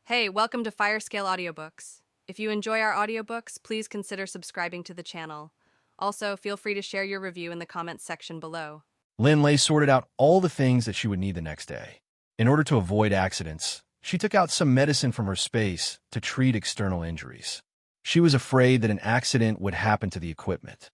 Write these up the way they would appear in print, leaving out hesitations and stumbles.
Hey, welcome to Firescale Audiobooks. If you enjoy our audiobooks, please consider subscribing to the channel. Also, feel free to share your review in the comments section below. Lin sorted out all the things that she would need the next day. In order to avoid accidents, she took out some medicine from her space to treat external injuries. She was afraid that an accident would happen to the equipment.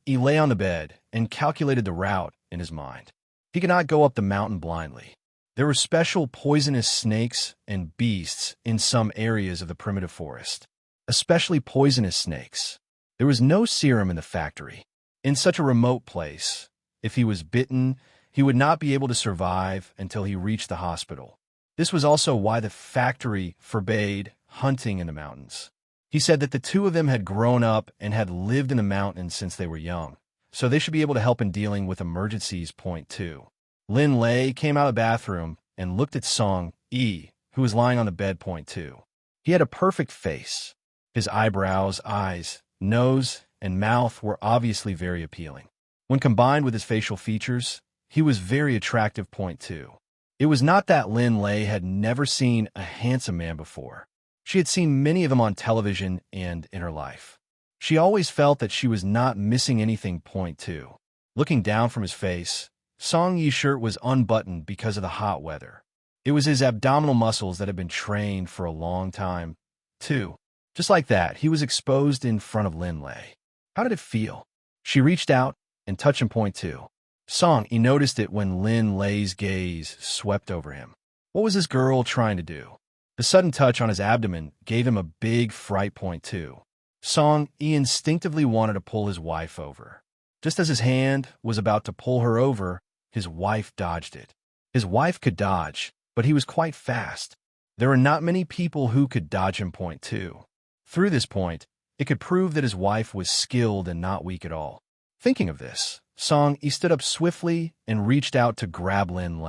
He lay on the bed and calculated the route in his mind. He could not go up the mountain blindly. There were special poisonous snakes and beasts in some areas of the primitive forest, especially poisonous snakes. There was no serum in the factory. In such a remote place, if he was bitten, he would not be able to survive until he reached the hospital. This was also why the factory forbade hunting in the mountains. He said that the two of them had grown up and had lived in the mountains since they were young, so they should be able to help in dealing with emergencies. Point 2. Lin came out of the bathroom and looked at Song-yi, who was lying on the bed. Point 2. He had a perfect face. His eyebrows, eyes, nose, and mouth were obviously very appealing. When combined with his facial features, he was very attractive. Point 2. It was not that Lin had never seen a handsome man before. She had seen many of them on television and in her life. She always felt that she was not missing anything. Point 2. Looking down from his face, Song-yi's shirt was unbuttoned because of the hot weather. It was his abdominal muscles that had been trained for a long time, too. Just like that, he was exposed in front of Lin. How did it feel? She reached out and touched him. Point 2. Song-yi noticed it when Lin's gaze swept over him. What was this girl trying to do? The sudden touch on his abdomen gave him a big fright. Point 2. Song-yi instinctively wanted to pull his wife over. Just as his hand was about to pull her over, his wife dodged it. His wife could dodge, but he was quite fast. There were not many people who could dodge him. Point 2. Through this point, it could prove that his wife was skilled and not weak at all. Thinking of this, Song-yi stood up swiftly and reached out to grab Lin,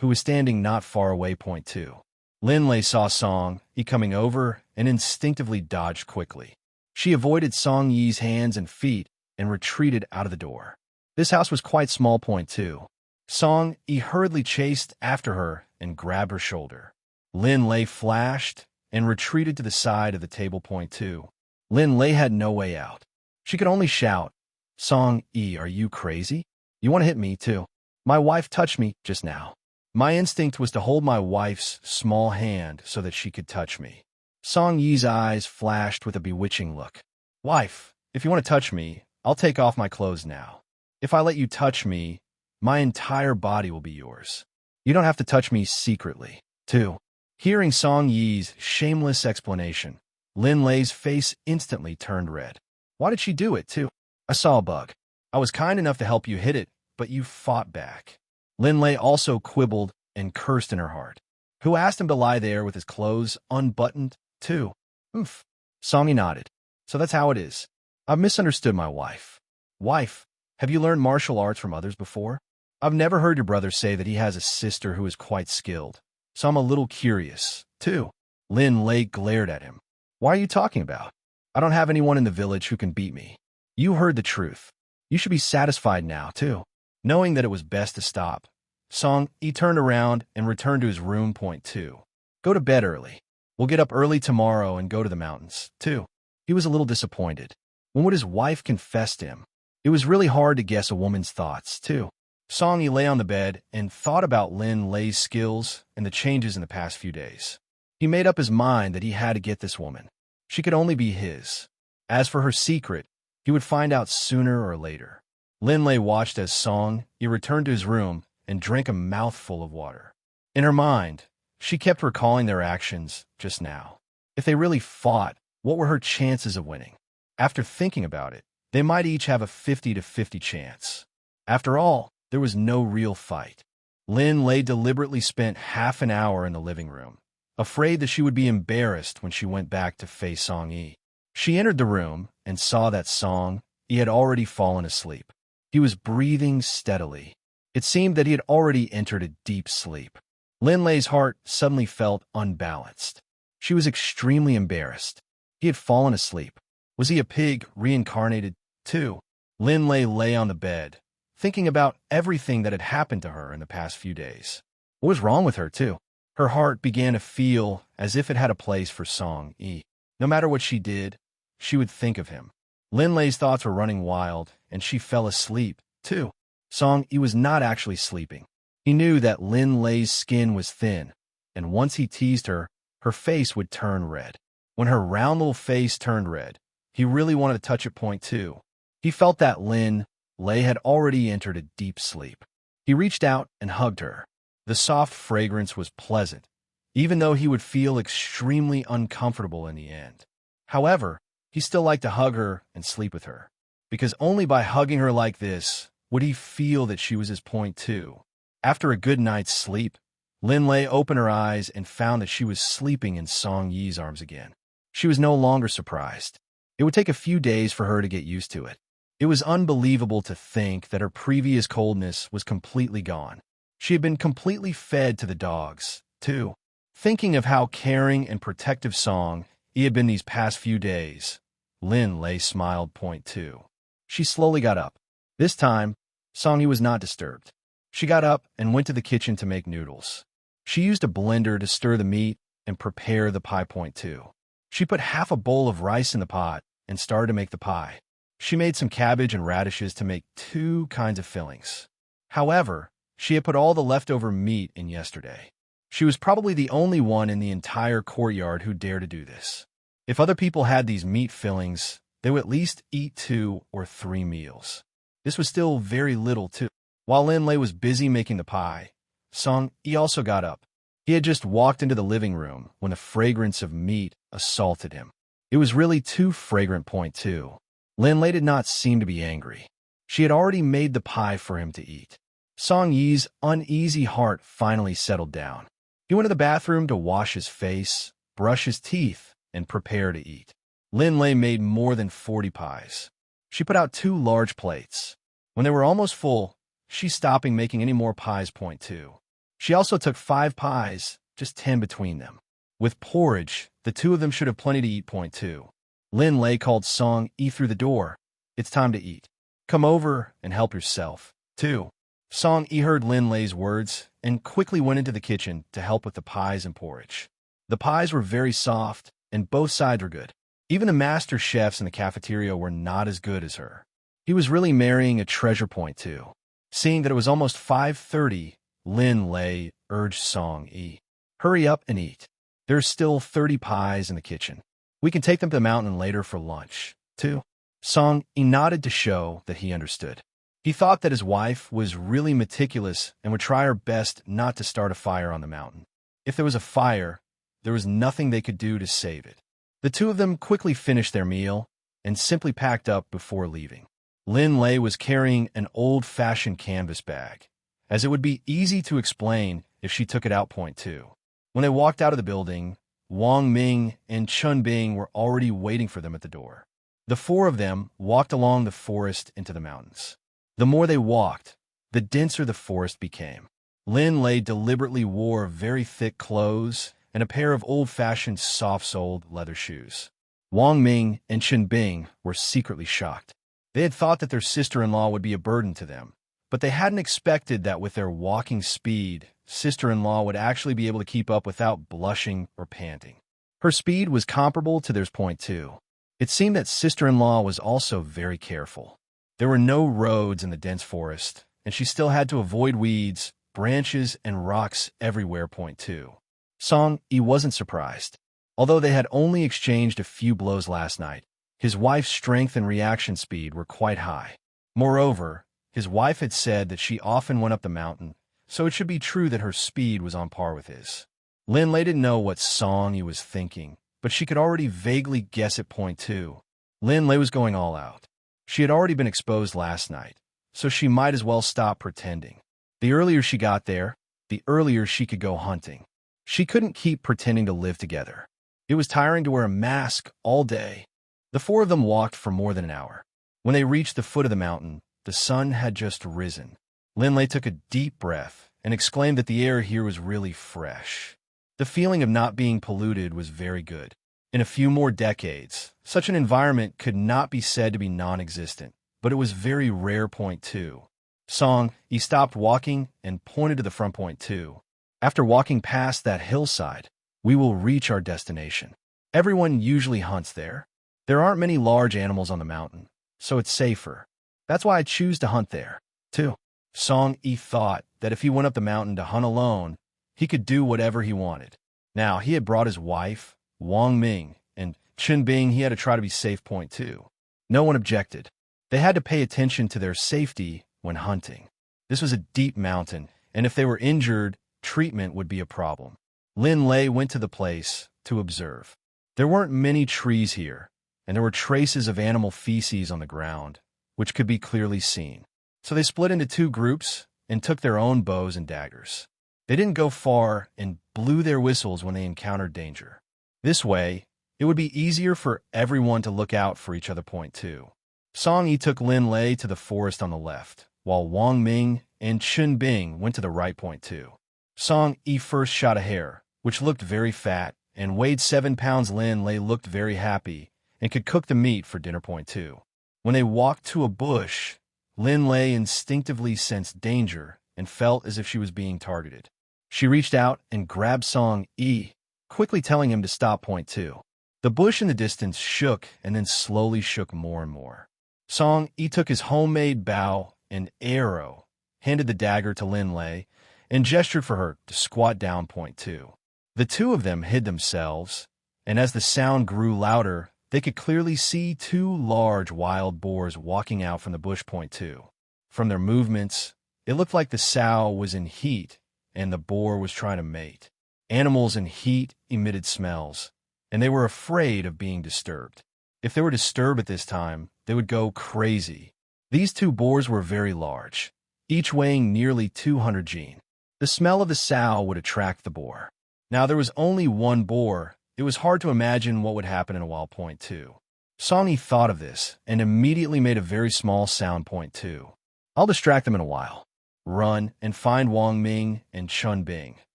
who was standing not far away. Point 2. Lin saw Song-yi coming over and instinctively dodged quickly. She avoided Song-yi's hands and feet and retreated out of the door. This house was quite small. Point 2. Song-yi hurriedly chased after her and grabbed her shoulder. Lin flashed and retreated to the side of the table. Point 2. Lin had no way out. She could only shout, "Song-yi, are you crazy? You want to hit me too? My wife touched me just now." My instinct was to hold my wife's small hand so that she could touch me. Song-yi's eyes flashed with a bewitching look. "Wife, if you want to touch me, I'll take off my clothes now. If I let you touch me, my entire body will be yours. You don't have to touch me secretly, too." Hearing Song-yi's shameless explanation, Lin's face instantly turned red. Why did she do it, too? "I saw a bug. I was kind enough to help you hit it, but you fought back." Lin also quibbled and cursed in her heart. Who asked him to lie there with his clothes unbuttoned, too? Oof. Song-yi nodded. "So that's how it is. I've misunderstood my wife." "Wife, have you learned martial arts from others before? I've never heard your brother say that he has a sister who is quite skilled, so I'm a little curious, too." Lin glared at him. "Why are you talking about? I don't have anyone in the village who can beat me. You heard the truth. You should be satisfied now, too." Knowing that it was best to stop, Song-yi turned around and returned to his room. Point 2. "Go to bed early. We'll get up early tomorrow and go to the mountains, too." He was a little disappointed. When would his wife confess to him? It was really hard to guess a woman's thoughts, too. Song-yi lay on the bed and thought about Lin's skills and the changes in the past few days. He made up his mind that he had to get this woman. She could only be his. As for her secret, he would find out sooner or later. Lin watched as Song-yi returned to his room and drank a mouthful of water. In her mind, she kept recalling their actions just now. If they really fought, what were her chances of winning? After thinking about it, they might each have a 50-50 chance. After all, there was no real fight. Lin deliberately spent half an hour in the living room, afraid that she would be embarrassed when she went back to face Song-yi. She entered the room and saw that Song-yi had already fallen asleep. He was breathing steadily. It seemed that he had already entered a deep sleep. Lin's heart suddenly felt unbalanced. She was extremely embarrassed. He had fallen asleep. Was he a pig reincarnated, too? Lin lay on the bed, thinking about everything that had happened to her in the past few days. What was wrong with her, too? Her heart began to feel as if it had a place for Song Yi. No matter what she did, she would think of him. Lin Lei's thoughts were running wild, and she fell asleep, too. Song Yi was not actually sleeping. He knew that Lin Lei's skin was thin, and once he teased her, her face would turn red. When her round little face turned red, he really wanted to touch it. Point two. He felt that Lin Lei had already entered a deep sleep. He reached out and hugged her. The soft fragrance was pleasant, even though he would feel extremely uncomfortable in the end. However, he still liked to hug her and sleep with her, because only by hugging her like this would he feel that she was his point two. After a good night's sleep, Lin Lei opened her eyes and found that she was sleeping in Song Yi's arms again. She was no longer surprised. It would take a few days for her to get used to it. It was unbelievable to think that her previous coldness was completely gone. She had been completely fed to the dogs, too. Thinking of how caring and protective Song Yi had been these past few days, Lin Lei smiled. Point two. She slowly got up. This time, Song Yi was not disturbed. She got up and went to the kitchen to make noodles. She used a blender to stir the meat and prepare the pie. Point two. She put half a bowl of rice in the pot and started to make the pie. She made some cabbage and radishes to make two kinds of fillings. However, she had put all the leftover meat in yesterday. She was probably the only one in the entire courtyard who dared to do this. If other people had these meat fillings, they would at least eat 2 or 3 meals. This was still very little, too. While Lin Lei was busy making the pie, Song Yi also got up. He had just walked into the living room when the fragrance of meat assaulted him. It was really too fragrant. Point two. Lin Lei did not seem to be angry. She had already made the pie for him to eat. Song Yi's uneasy heart finally settled down. He went to the bathroom to wash his face, brush his teeth, and prepare to eat. Lin Lei made more than 40 pies. She put out 2 large plates. When they were almost full, she stopped making any more pies. Point two. She also took 5 pies, just 10 between them. With porridge, the 2 of them should have plenty to eat. Point two. Lin Lei called Song Yi through the door. It's time to eat. Come over and help yourself, too. Song Yi heard Lin Lei's words and quickly went into the kitchen to help with the pies and porridge. The pies were very soft, and both sides were good. Even the master chefs in the cafeteria were not as good as her. He was really marrying a treasure. Point two. Seeing that it was almost 5:30, Lin Lei urged Song Yi, "Hurry up and eat. There's still 30 pies in the kitchen. We can take them to the mountain later for lunch, too." Song Yi nodded to show that he understood. He thought that his wife was really meticulous and would try her best not to start a fire on the mountain. If there was a fire, there was nothing they could do to save it. The 2 of them quickly finished their meal and simply packed up before leaving. Lin Lei was carrying an old-fashioned canvas bag, as it would be easy to explain if she took it out. Point two. When they walked out of the building, Wang Ming and Chun Bing were already waiting for them at the door. The 4 of them walked along the forest into the mountains. The more they walked, the denser the forest became. Lin Lei deliberately wore very thick clothes and a pair of old-fashioned soft-soled leather shoes. Wang Ming and Chun Bing were secretly shocked. They had thought that their sister-in-law would be a burden to them, but they hadn't expected that with their walking speed, sister-in-law would actually be able to keep up without blushing or panting. Her speed was comparable to theirs. Point two. It seemed that sister-in-law was also very careful. There were no roads in the dense forest, and she still had to avoid weeds, branches, and rocks everywhere. Point two. Song Yi wasn't surprised. Although they had only exchanged a few blows last night, his wife's strength and reaction speed were quite high. Moreover, his wife had said that she often went up the mountain, so it should be true that her speed was on par with his. Lin Lei didn't know what Song Yi was thinking, but she could already vaguely guess at. Point two. Lin Lei was going all out. She had already been exposed last night, so she might as well stop pretending. The earlier she got there, the earlier she could go hunting. She couldn't keep pretending to live together. It was tiring to wear a mask all day. The 4 of them walked for more than an hour. When they reached the foot of the mountain, the sun had just risen. Lin Lei took a deep breath and exclaimed that the air here was really fresh. The feeling of not being polluted was very good. In a few more decades, such an environment could not be said to be non-existent, but it was very rare. Point two. Song Yi stopped walking and pointed to the front. Point two. After walking past that hillside, We will reach our destination. Everyone usually hunts there. There aren't many large animals on the mountain, so it's safer. That's why I choose to hunt there, too. Song Yi thought that if he went up the mountain to hunt alone, he could do whatever he wanted. Now, he had brought his wife, Wang Ming, and Chen Bing. He had to try to be safe point too. No one objected. They had to pay attention to their safety when hunting. This was a deep mountain, and if they were injured, treatment would be a problem. Lin Lei went to the place to observe. There weren't many trees here, and there were traces of animal feces on the ground, which could be clearly seen. So they split into two groups and took their own bows and daggers. They didn't go far and blew their whistles when they encountered danger. This way, it would be easier for everyone to look out for each other point too. Song Yi took Lin Lei to the forest on the left, while Wang Ming and Chen Bing went to the right point too. Song Yi first shot a hare, which looked very fat and weighed 7 pounds. Lin Lei looked very happy and could cook the meat for dinner point too. When they walked to a bush, Lin Lei instinctively sensed danger and felt as if she was being targeted. She reached out and grabbed Song Yi, quickly telling him to stop point two. The bush in the distance shook and then slowly shook more and more. Song Yi took his homemade bow and arrow, handed the dagger to Lin Lei, and gestured for her to squat down point two. The two of them hid themselves, and as the sound grew louder, they could clearly see 2 large wild boars walking out from the bush point two. From their movements, it looked like the sow was in heat and the boar was trying to mate. Animals in heat emitted smells, and they were afraid of being disturbed. If they were disturbed at this time, they would go crazy. These 2 boars were very large, each weighing nearly 200 jin. The smell of the sow would attract the boar. Now there was only one boar. It was hard to imagine what would happen in a wild point two. Song Yi thought of this and immediately made a very small sound point two. I'll distract them in a while. Run and find Wang Ming and Chen Bing.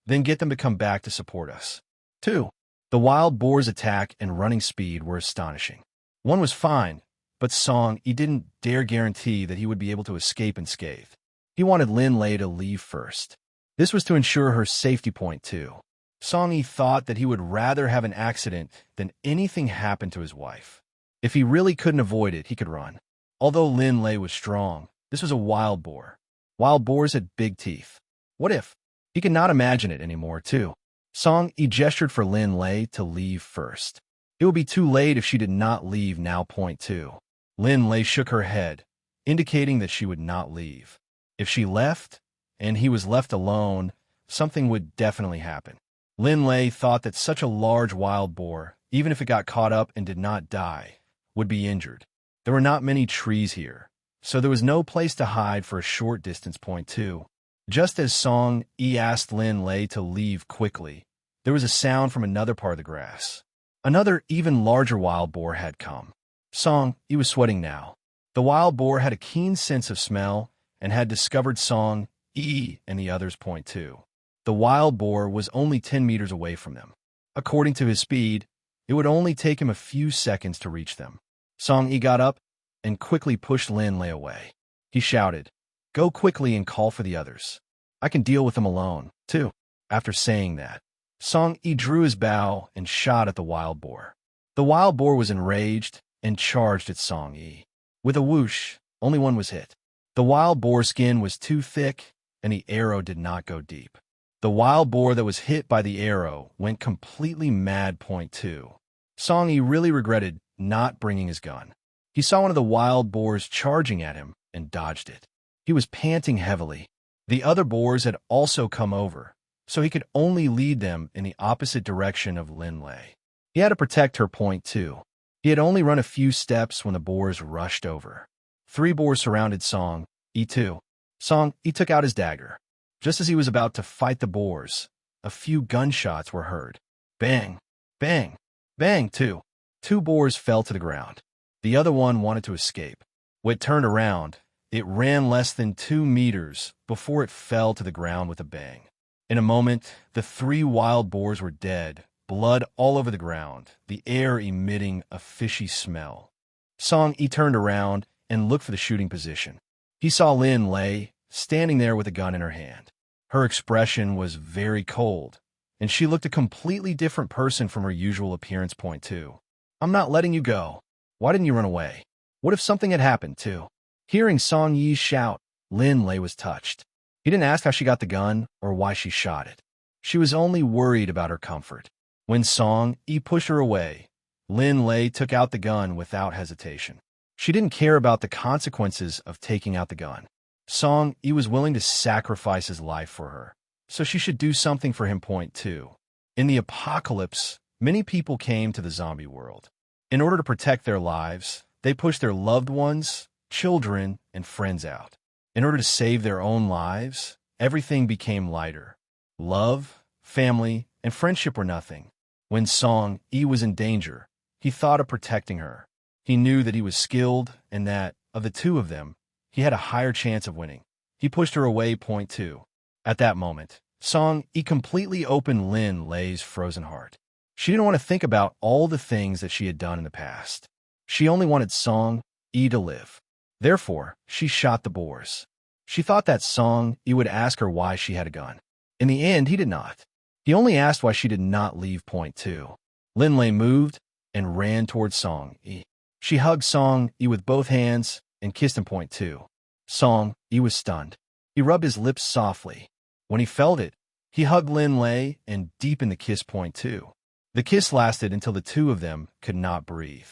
Then get them to come back to support us. 2. The wild boar's attack and running speed were astonishing. One was fine, but Song Yi didn't dare guarantee that he would be able to escape unscathed. He wanted Lin Lei to leave first. This was to ensure her safety point too. Song Yi thought that he would rather have an accident than anything happen to his wife. If he really couldn't avoid it, he could run. Although Lin Lei was strong, this was a wild boar. Wild boars had big teeth. What if? He could not imagine it anymore, too. Song Yi gestured for Lin Lei to leave first. It would be too late if she did not leave now point two. Lin Lei shook her head, indicating that she would not leave. If she left, and he was left alone, something would definitely happen. Lin Lei thought that such a large wild boar, even if it got caught up and did not die, would be injured. There were not many trees here, so there was no place to hide for a short distance point too. Just as Song Yi asked Lin Lei to leave quickly, there was a sound from another part of the grass. Another, even larger wild boar had come. Song Yi was sweating now. The wild boar had a keen sense of smell and had discovered Song Yi and the others point two. The wild boar was only 10 meters away from them. According to his speed, it would only take him a few seconds to reach them. Song Yi got up and quickly pushed Lin Lei away. He shouted, "Go quickly and call for the others. I can deal with them alone, too." After saying that, Song Yi drew his bow and shot at the wild boar. The wild boar was enraged and charged at Song Yi. With a whoosh, only one was hit. The wild boar skin was too thick, and the arrow did not go deep. The wild boar that was hit by the arrow went completely mad point two. Song Yi really regretted not bringing his gun. He saw one of the wild boars charging at him and dodged it. He was panting heavily. The other boars had also come over, so he could only lead them in the opposite direction of Lin Lei. He had to protect her point too. He had only run a few steps when the boars rushed over. 3 boars surrounded Song Yi too. Song Yi took out his dagger. Just as he was about to fight the boars, a few gunshots were heard. Bang, bang, bang, too. 2 boars fell to the ground. The other one wanted to escape. When it turned around, it ran less than 2 meters before it fell to the ground with a bang. In a moment, the 3 wild boars were dead, blood all over the ground, the air emitting a fishy smell. Song Yi turned around and looked for the shooting position. He saw Lin Lei standing there with a gun in her hand. Her expression was very cold, and she looked a completely different person from her usual appearance. Point two. I'm not letting you go. Why didn't you run away? What if something had happened, too? Hearing Song Yi's shout, Lin Lei was touched. He didn't ask how she got the gun or why she shot it. She was only worried about her comfort. When Song Yi pushed her away, Lin Lei took out the gun without hesitation. She didn't care about the consequences of taking out the gun. Song Yi was willing to sacrifice his life for her, so she should do something for him. Point two. In the apocalypse, many people came to the zombie world. In order to protect their lives, they pushed their loved ones, children, and friends out. In order to save their own lives, everything became lighter. Love, family, and friendship were nothing. When Song Yi was in danger, he thought of protecting her. He knew that he was skilled and that, of the two of them, he had a higher chance of winning. He pushed her away. Point two. At that moment, Song Yi completely opened Lin Lei's frozen heart. She didn't want to think about all the things that she had done in the past. She only wanted Song Yi to live. Therefore, she shot the boars. She thought that Song Yi would ask her why she had a gun. In the end, he did not. He only asked why she did not leave. Point two. Lin Lei moved and ran towards Song Yi. She hugged Song Yi with both hands and kissed him. Point two. Song Yi was stunned. He rubbed his lips softly. When he felt it, he hugged Lin Lei and deepened the kiss. Point two. The kiss lasted until the two of them could not breathe.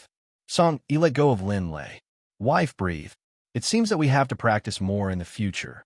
Song Yi let go of Lin Lei. Wife, breathe. It seems that we have to practice more in the future.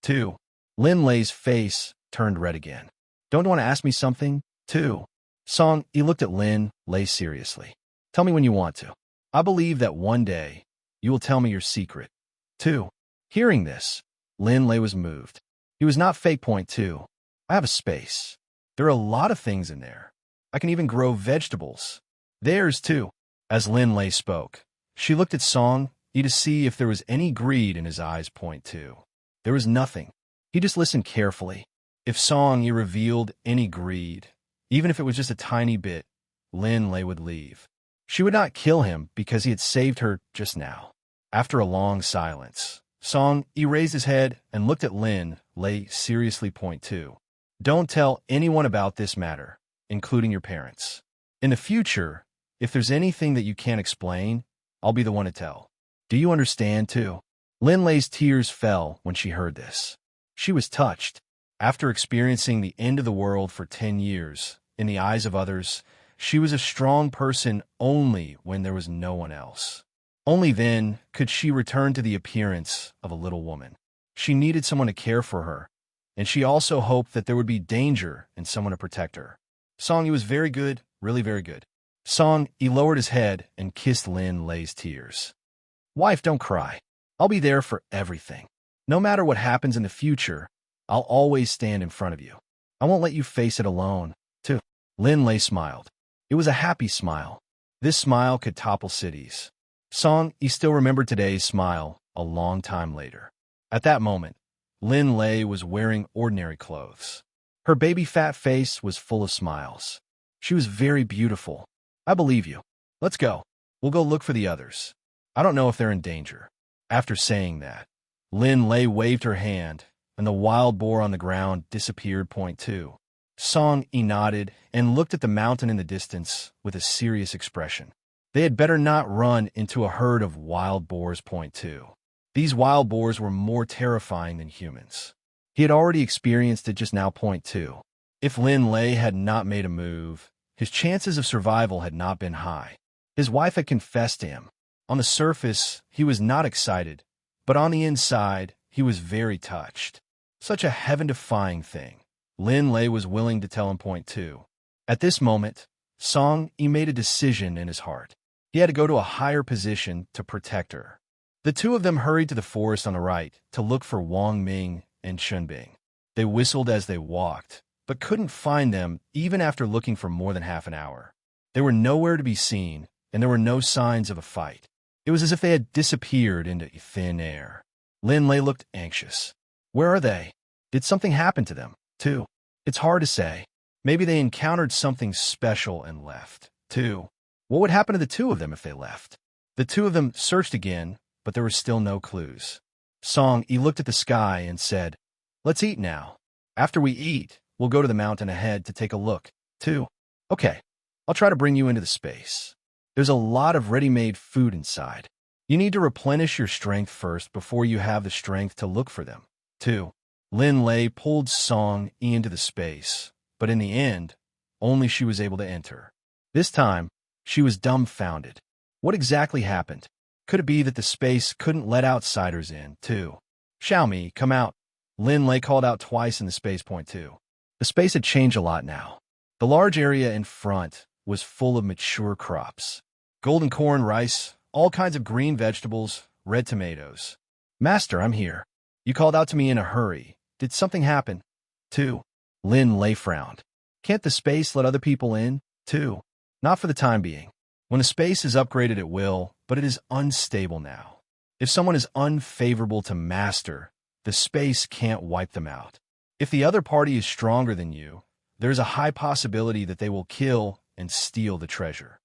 2. Lin Lei's face turned red again. Don't you want to ask me something? 2. Song Yi looked at Lin Lei seriously. Tell me when you want to. I believe that one day you will tell me your secret. 2. Hearing this, Lin Lei was moved. He was not fake. Point 2. I have a space. There are a lot of things in there. I can even grow vegetables. There's too. As Lin Lei spoke, she looked at Song Yi to see if there was any greed in his eyes. Point 2. There was nothing. He just listened carefully. If Song Yi revealed any greed, even if it was just a tiny bit, Lin Lei would leave. She would not kill him because he had saved her just now. After a long silence, Song Yi raised his head and looked at Lin Lei seriously. Point 2. Don't tell anyone about this matter, including your parents. In the future, if there's anything that you can't explain, I'll be the one to tell. Do you understand, too? Lin Lei's tears fell when she heard this. She was touched. After experiencing the end of the world for 10 years, in the eyes of others, she was a strong person only when there was no one else. Only then could she return to the appearance of a little woman. She needed someone to care for her, and she also hoped that there would be danger and someone to protect her. Song Yi was very good, really very good. Song Yi lowered his head and kissed Lin Lei's tears. Wife, don't cry. I'll be there for everything. No matter what happens in the future, I'll always stand in front of you. I won't let you face it alone, too. Lin Lei smiled. It was a happy smile. This smile could topple cities. Song Yi still remembered today's smile a long time later. At that moment, Lin Lei was wearing ordinary clothes. Her baby fat face was full of smiles. She was very beautiful. I believe you. Let's go. We'll go look for the others. I don't know if they're in danger. After saying that, Lin Lei waved her hand, and the wild boar on the ground disappeared. Point 2. Song Yi nodded and looked at the mountain in the distance with a serious expression. They had better not run into a herd of wild boars. Point 2. These wild boars were more terrifying than humans. He had already experienced it just now. Point 2. If Lin Lei had not made a move, his chances of survival had not been high. His wife had confessed to him. On the surface, he was not excited, but on the inside, he was very touched. Such a heaven-defying thing. Lin Lei was willing to tell him. Point 2. At this moment, Song Yi made a decision in his heart. He had to go to a higher position to protect her. The two of them hurried to the forest on the right to look for Wang Ming and Shunbing. They whistled as they walked, but couldn't find them even after looking for more than half an hour. They were nowhere to be seen, and there were no signs of a fight. It was as if they had disappeared into thin air. Lin Lei looked anxious. Where are they? Did something happen to them, too? It's hard to say. Maybe they encountered something special and left, too. What would happen to the two of them if they left? The two of them searched again, but there were still no clues. Song Yi looked at the sky and said, Let's eat now. After we eat, we'll we'll go to the mountain ahead to take a look. 2. Okay, I'll try to bring you into the space. There's a lot of ready-made food inside. You need to replenish your strength first before you have the strength to look for them. 2. Lin Lei pulled Song Yi into the space, but in the end, only she was able to enter. This time, she was dumbfounded. What exactly happened? Could it be that the space couldn't let outsiders in, too? Xiaomi, come out. Lin Lei called out twice in the space point 2. The space had changed a lot now. The large area in front was full of mature crops. Golden corn, rice, all kinds of green vegetables, red tomatoes. Master, I'm here. You called out to me in a hurry. Did something happen? 2. Lin Lei frowned. Can't the space let other people in? 2. Not for the time being. When a space is upgraded, it will, but it is unstable now. If someone is unfavorable to Master, the space can't wipe them out. If the other party is stronger than you, there is a high possibility that they will kill and steal the treasure.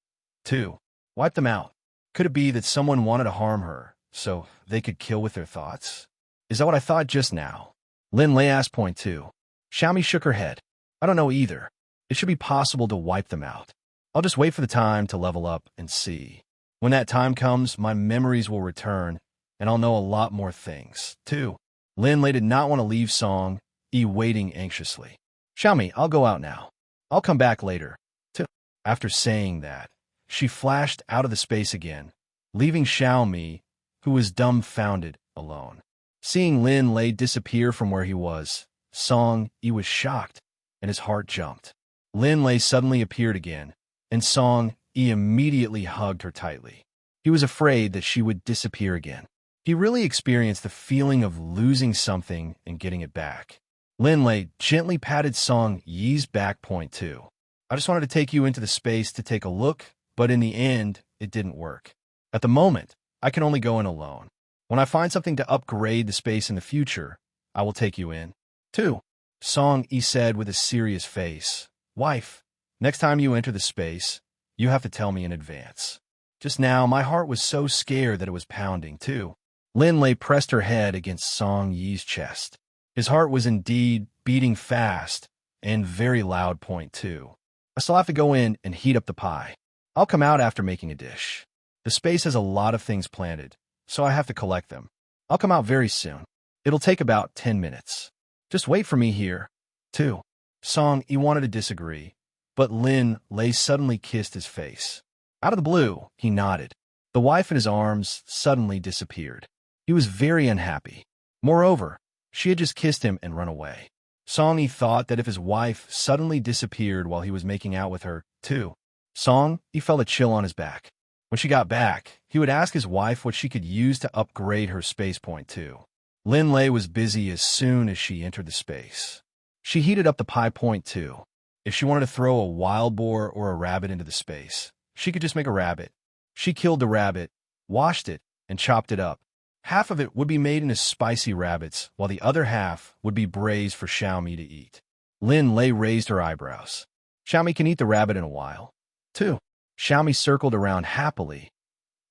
2. Wipe them out. Could it be that someone wanted to harm her, so they could kill with their thoughts? Is that what I thought just now? Lin Lei asked point 2. Xiaomi shook her head. I don't know either. It should be possible to wipe them out. I'll just wait for the time to level up and see. When that time comes, my memories will return, and I'll know a lot more things. 2. Lin Lei did not want to leave Song Yi waiting anxiously. Xiaomi, I'll go out now. I'll come back later. 2. After saying that, she flashed out of the space again, leaving Xiaomi, who was dumbfounded, alone. Seeing Lin Lei disappear from where he was, Song Yi was shocked, and his heart jumped. Lin Lei suddenly appeared again, and Song Yi immediately hugged her tightly. He was afraid that she would disappear again. He really experienced the feeling of losing something and getting it back. Lin Lei gently patted Song Yi's back point 2. I just wanted to take you into the space to take a look, but in the end, it didn't work. At the moment, I can only go in alone. When I find something to upgrade the space in the future, I will take you in. 2. Song Yi said with a serious face. Wife, next time you enter the space, you have to tell me in advance. Just now, my heart was so scared that it was pounding, too. Lin Lei pressed her head against Song Yi's chest. His heart was indeed beating fast and very loud point 2. I still have to go in and heat up the pie. I'll come out after making a dish. The space has a lot of things planted, so I have to collect them. I'll come out very soon. It'll take about 10 minutes. Just wait for me here. 2. Song Yi wanted to disagree, but Lin Lei suddenly kissed his face. Out of the blue, he nodded. The wife in his arms suddenly disappeared. He was very unhappy. Moreover, she had just kissed him and run away. Song Yi thought that if his wife suddenly disappeared while he was making out with her, too, Song Yi felt a chill on his back. When she got back, he would ask his wife what she could use to upgrade her space point 2. Lin Lei was busy as soon as she entered the space. She heated up the pie point 2. If she wanted to throw a wild boar or a rabbit into the space, she could just make a rabbit. She killed the rabbit, washed it, and chopped it up. Half of it would be made into spicy rabbits, while the other half would be braised for Xiaomi to eat. Lin Lei raised her eyebrows. Xiaomi can eat the rabbit in a while. 2. Xiaomi circled around happily.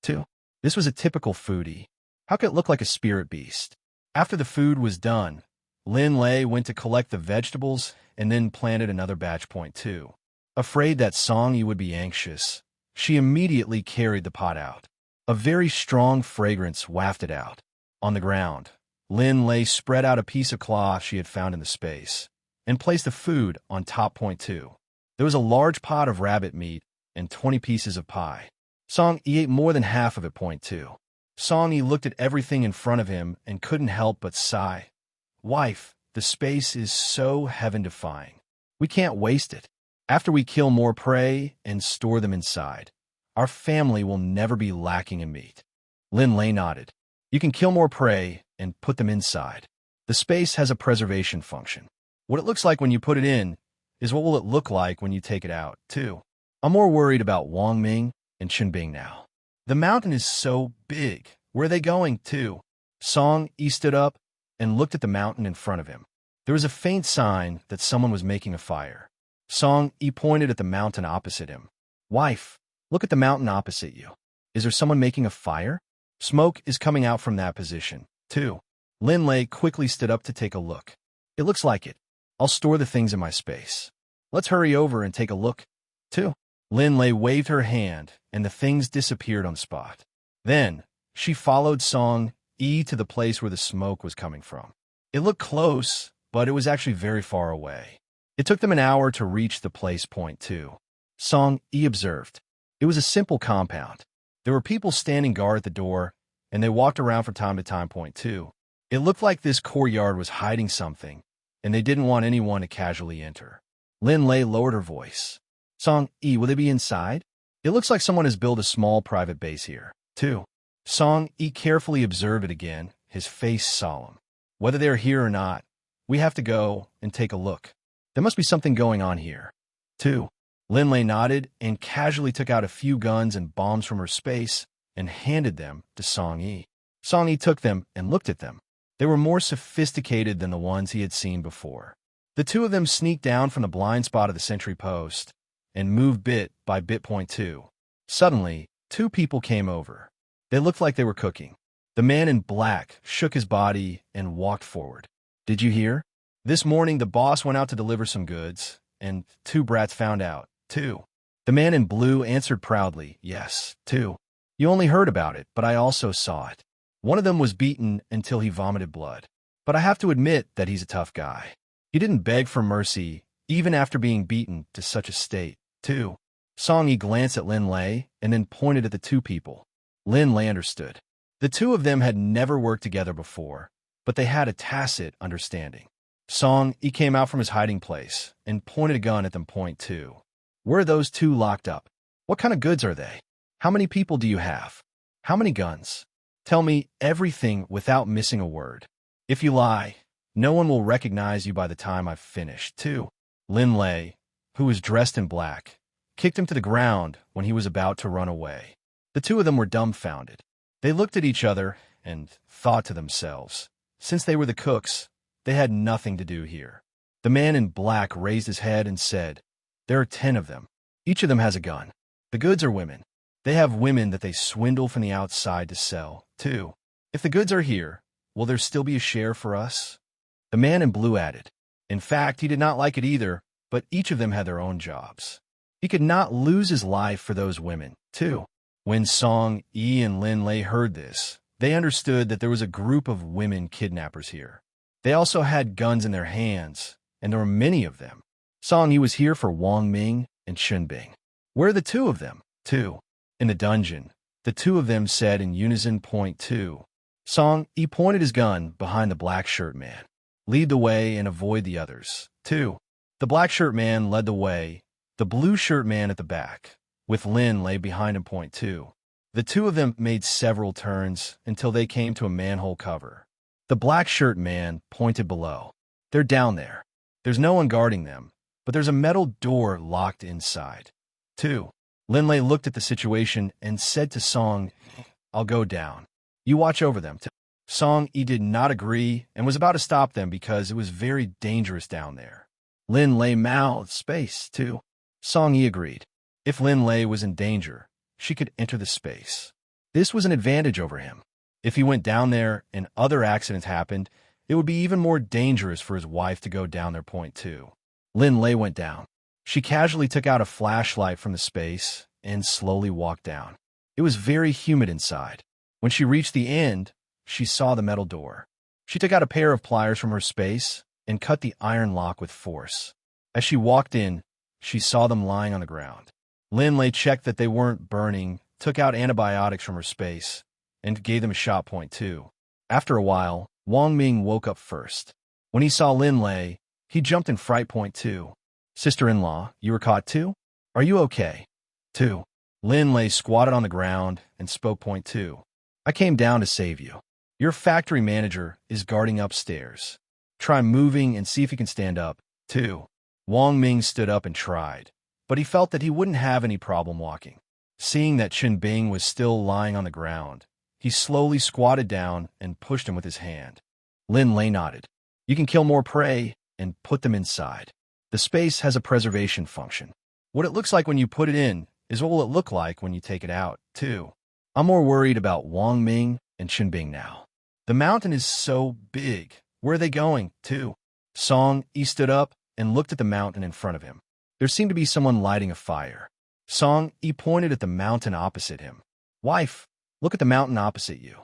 2. This was a typical foodie. How could it look like a spirit beast? After the food was done, Lin Lei went to collect the vegetables and then planted another batch point 2. Afraid that Song Yi would be anxious, she immediately carried the pot out. A very strong fragrance wafted out. On the ground, Lin Lei spread out a piece of cloth she had found in the space and placed the food on top point 2. There was a large pot of rabbit meat and 20 pieces of pie. Song Yi ate more than half of it point 2. Song Yi looked at everything in front of him and couldn't help but sigh. Wife, the space is so heaven-defying. We can't waste it. After we kill more prey and store them inside, our family will never be lacking in meat. Lin Lei nodded. You can kill more prey and put them inside. The space has a preservation function. What it looks like when you put it in is what will it look like when you take it out, too. I'm more worried about Wang Ming and Qinbing now. The mountain is so big. Where are they going, too? Song Yi stood up and looked at the mountain in front of him. There was a faint sign that someone was making a fire. Song Yi pointed at the mountain opposite him. Wife, look at the mountain opposite you. Is there someone making a fire? Smoke is coming out from that position, too. Lin Lei quickly stood up to take a look. It looks like it. I'll store the things in my space. Let's hurry over and take a look, too. Lin Lei waved her hand, and the things disappeared on the spot. Then, she followed Song Yi to the place where the smoke was coming from. It looked close, but it was actually very far away. It took them an hour to reach the place. Point 2. Song Yi observed. It was a simple compound. There were people standing guard at the door, and they walked around from time to time. Point 2. It looked like this courtyard was hiding something, and they didn't want anyone to casually enter. Lin Lei lowered her voice. Song Yi, will they be inside? It looks like someone has built a small private base here, too. Song Yi carefully observed it again, his face solemn. Whether they're here or not, we have to go and take a look. There must be something going on here, too. Lin Lei nodded and casually took out a few guns and bombs from her space and handed them to Song Yi. Song Yi took them and looked at them. They were more sophisticated than the ones he had seen before. The two of them sneaked down from the blind spot of the sentry post and moved bit by bit. Point 2. Suddenly, two people came over. They looked like they were cooking. The man in black shook his body and walked forward. Did you hear? This morning the boss went out to deliver some goods, and two brats found out, too. The man in blue answered proudly, yes, too. You only heard about it, but I also saw it. One of them was beaten until he vomited blood. But I have to admit that he's a tough guy. He didn't beg for mercy, even after being beaten to such a state, too. Song Yi glanced at Lin Lei and then pointed at the two people. Lin Lei understood. The two of them had never worked together before, but they had a tacit understanding. Song Yi came out from his hiding place and pointed a gun at them. Point 2. Where are those two locked up? What kind of goods are they? How many people do you have? How many guns? Tell me everything without missing a word. If you lie, no one will recognize you by the time I've finished, too. Lin Lei, who was dressed in black, kicked him to the ground when he was about to run away. The two of them were dumbfounded. They looked at each other and thought to themselves, since they were the cooks, they had nothing to do here. The man in black raised his head and said, there are 10 of them. Each of them has a gun. The goods are women. They have women that they swindle from the outside to sell, too. If the goods are here, will there still be a share for us? The man in blue added. In fact, he did not like it either, but each of them had their own jobs. He could not lose his life for those women, too. When Song Yi and Lin Lei heard this, they understood that there was a group of women kidnappers here. They also had guns in their hands, and there were many of them. Song Yi was here for Wang Ming and Chun Bing. Where are the two of them, too? In the dungeon, the two of them said in unison. Point 2. Song Yi pointed his gun behind the black shirt man. Lead the way and avoid the others, too. The black shirt man led the way, the blue shirt man at the back, with Lin Lei behind him. Point 2. The two of them made several turns until they came to a manhole cover. The black shirt man pointed below. They're down there. There's no one guarding them, but there's a metal door locked inside. 2. Lin Lei looked at the situation and said to Song, I'll go down. You watch over them. Song Yi did not agree and was about to stop them because it was very dangerous down there. Lin Lei mouthed, space, too. Song Yi agreed. If Lin Lei was in danger, she could enter the space. This was an advantage over him. If he went down there and other accidents happened, it would be even more dangerous for his wife to go down there. Point 2. Lin Lei went down. She casually took out a flashlight from the space and slowly walked down. It was very humid inside. When she reached the end, she saw the metal door. She took out a pair of pliers from her space and cut the iron lock with force. As she walked in, she saw them lying on the ground. Lin Lei checked that they weren't burning, took out antibiotics from her space, and gave them a shot. Point 2. After a while, Wang Ming woke up first. When he saw Lin Lei, he jumped in fright. Point 2. Sister-in-law, you were caught too? Are you okay? 2. Lin Lei squatted on the ground and spoke. Point 2. I came down to save you. Your factory manager is guarding upstairs. Try moving and see if he can stand up. 2. Wang Ming stood up and tried, but he felt that he wouldn't have any problem walking. Seeing that Chun Bing was still lying on the ground, he slowly squatted down and pushed him with his hand. Lin Lei nodded. You can kill more prey and put them inside. The space has a preservation function. What it looks like when you put it in is what will it look like when you take it out, too. I'm more worried about Wang Ming and Chun Bing now. The mountain is so big. Where are they going, too? Song Yi stood up and looked at the mountain in front of him. There seemed to be someone lighting a fire. Song Yi pointed at the mountain opposite him. Wife, look at the mountain opposite you.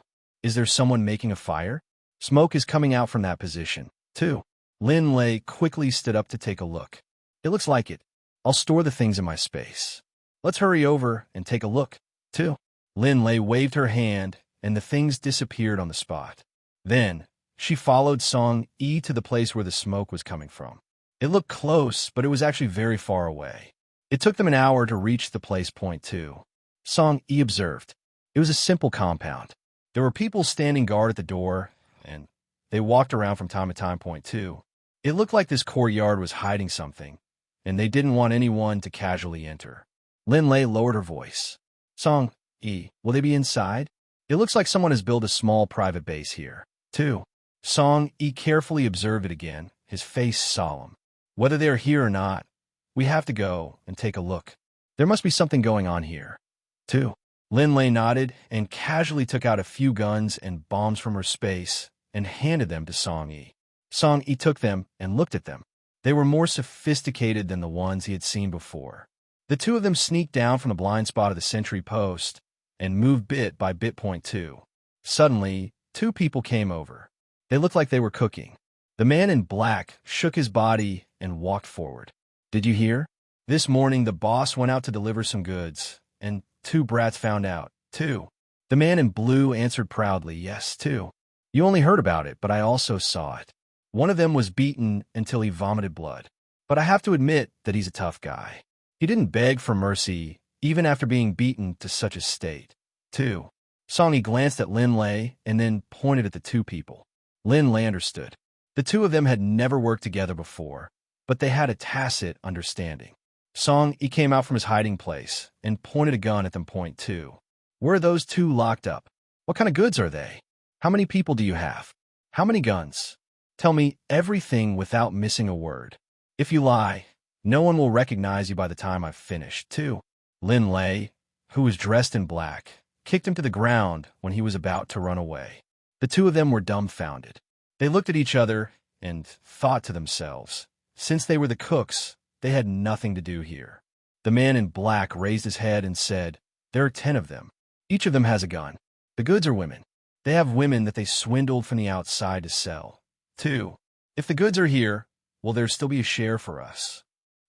Is there someone making a fire? Smoke is coming out from that position, too. Lin Lei quickly stood up to take a look. It looks like it. I'll store the things in my space. Let's hurry over and take a look, too. Lin Lei waved her hand, and the things disappeared on the spot. Then, she followed Song Yi to the place where the smoke was coming from. It looked close, but it was actually very far away. It took them an hour to reach the place. Point 2. Song Yi observed. It was a simple compound. There were people standing guard at the door, and they walked around from time to time. Point 2. It looked like this courtyard was hiding something, and they didn't want anyone to casually enter. Lin Lei lowered her voice. Song Yi, will they be inside? It looks like someone has built a small private base here, too. Song Yi carefully observed it again, his face solemn. Whether they are here or not, we have to go and take a look. There must be something going on here, too. Lin Lei nodded and casually took out a few guns and bombs from her space and handed them to Song Yi. Song Yi took them and looked at them. They were more sophisticated than the ones he had seen before. The two of them sneaked down from the blind spot of the sentry post and moved bit by bit. Point 2. Suddenly, two people came over. They looked like they were cooking. The man in black shook his body and walked forward. Did you hear? This morning the boss went out to deliver some goods, and two brats found out, too. The man in blue answered proudly, yes, too. You only heard about it, but I also saw it. One of them was beaten until he vomited blood. But I have to admit that he's a tough guy. He didn't beg for mercy, even after being beaten to such a state, too. Song Yi glanced at Lin Lei and then pointed at the two people. Lin Lei understood. The two of them had never worked together before, but they had a tacit understanding. Song Yi came out from his hiding place and pointed a gun at them. Point 2. Where are those two locked up? What kind of goods are they? How many people do you have? How many guns? Tell me everything without missing a word. If you lie, no one will recognize you by the time I've finished, too. Lin Lei, who was dressed in black, kicked him to the ground when he was about to run away. The two of them were dumbfounded. They looked at each other and thought to themselves, since they were the cooks, they had nothing to do here. The man in black raised his head and said, there are 10 of them. Each of them has a gun. The goods are women. They have women that they swindled from the outside to sell. 2. If the goods are here, will there still be a share for us?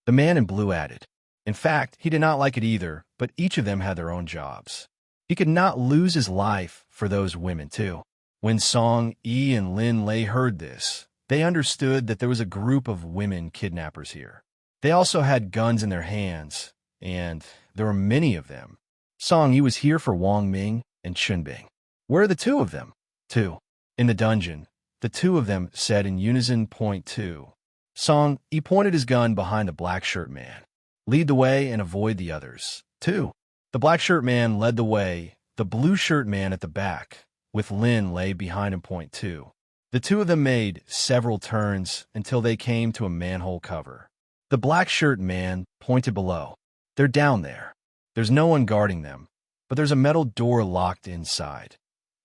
The man in blue added. In fact, he did not like it either, but each of them had their own jobs. He could not lose his life for those women, too. When Song Yi and Lin Lei heard this, they understood that there was a group of women kidnappers here. They also had guns in their hands, and there were many of them. Song Yi was here for Wang Ming and Chunbing. Where are the two of them? 2. In the dungeon, the two of them said in unison. Point 2. Song Yi pointed his gun behind the black shirt man. Lead the way and avoid the others. 2. The black shirt man led the way, the blue shirt man at the back, with Lin Lei behind him. Point 2. The two of them made several turns until they came to a manhole cover. The black shirt man pointed below. They're down there. There's no one guarding them, but there's a metal door locked inside.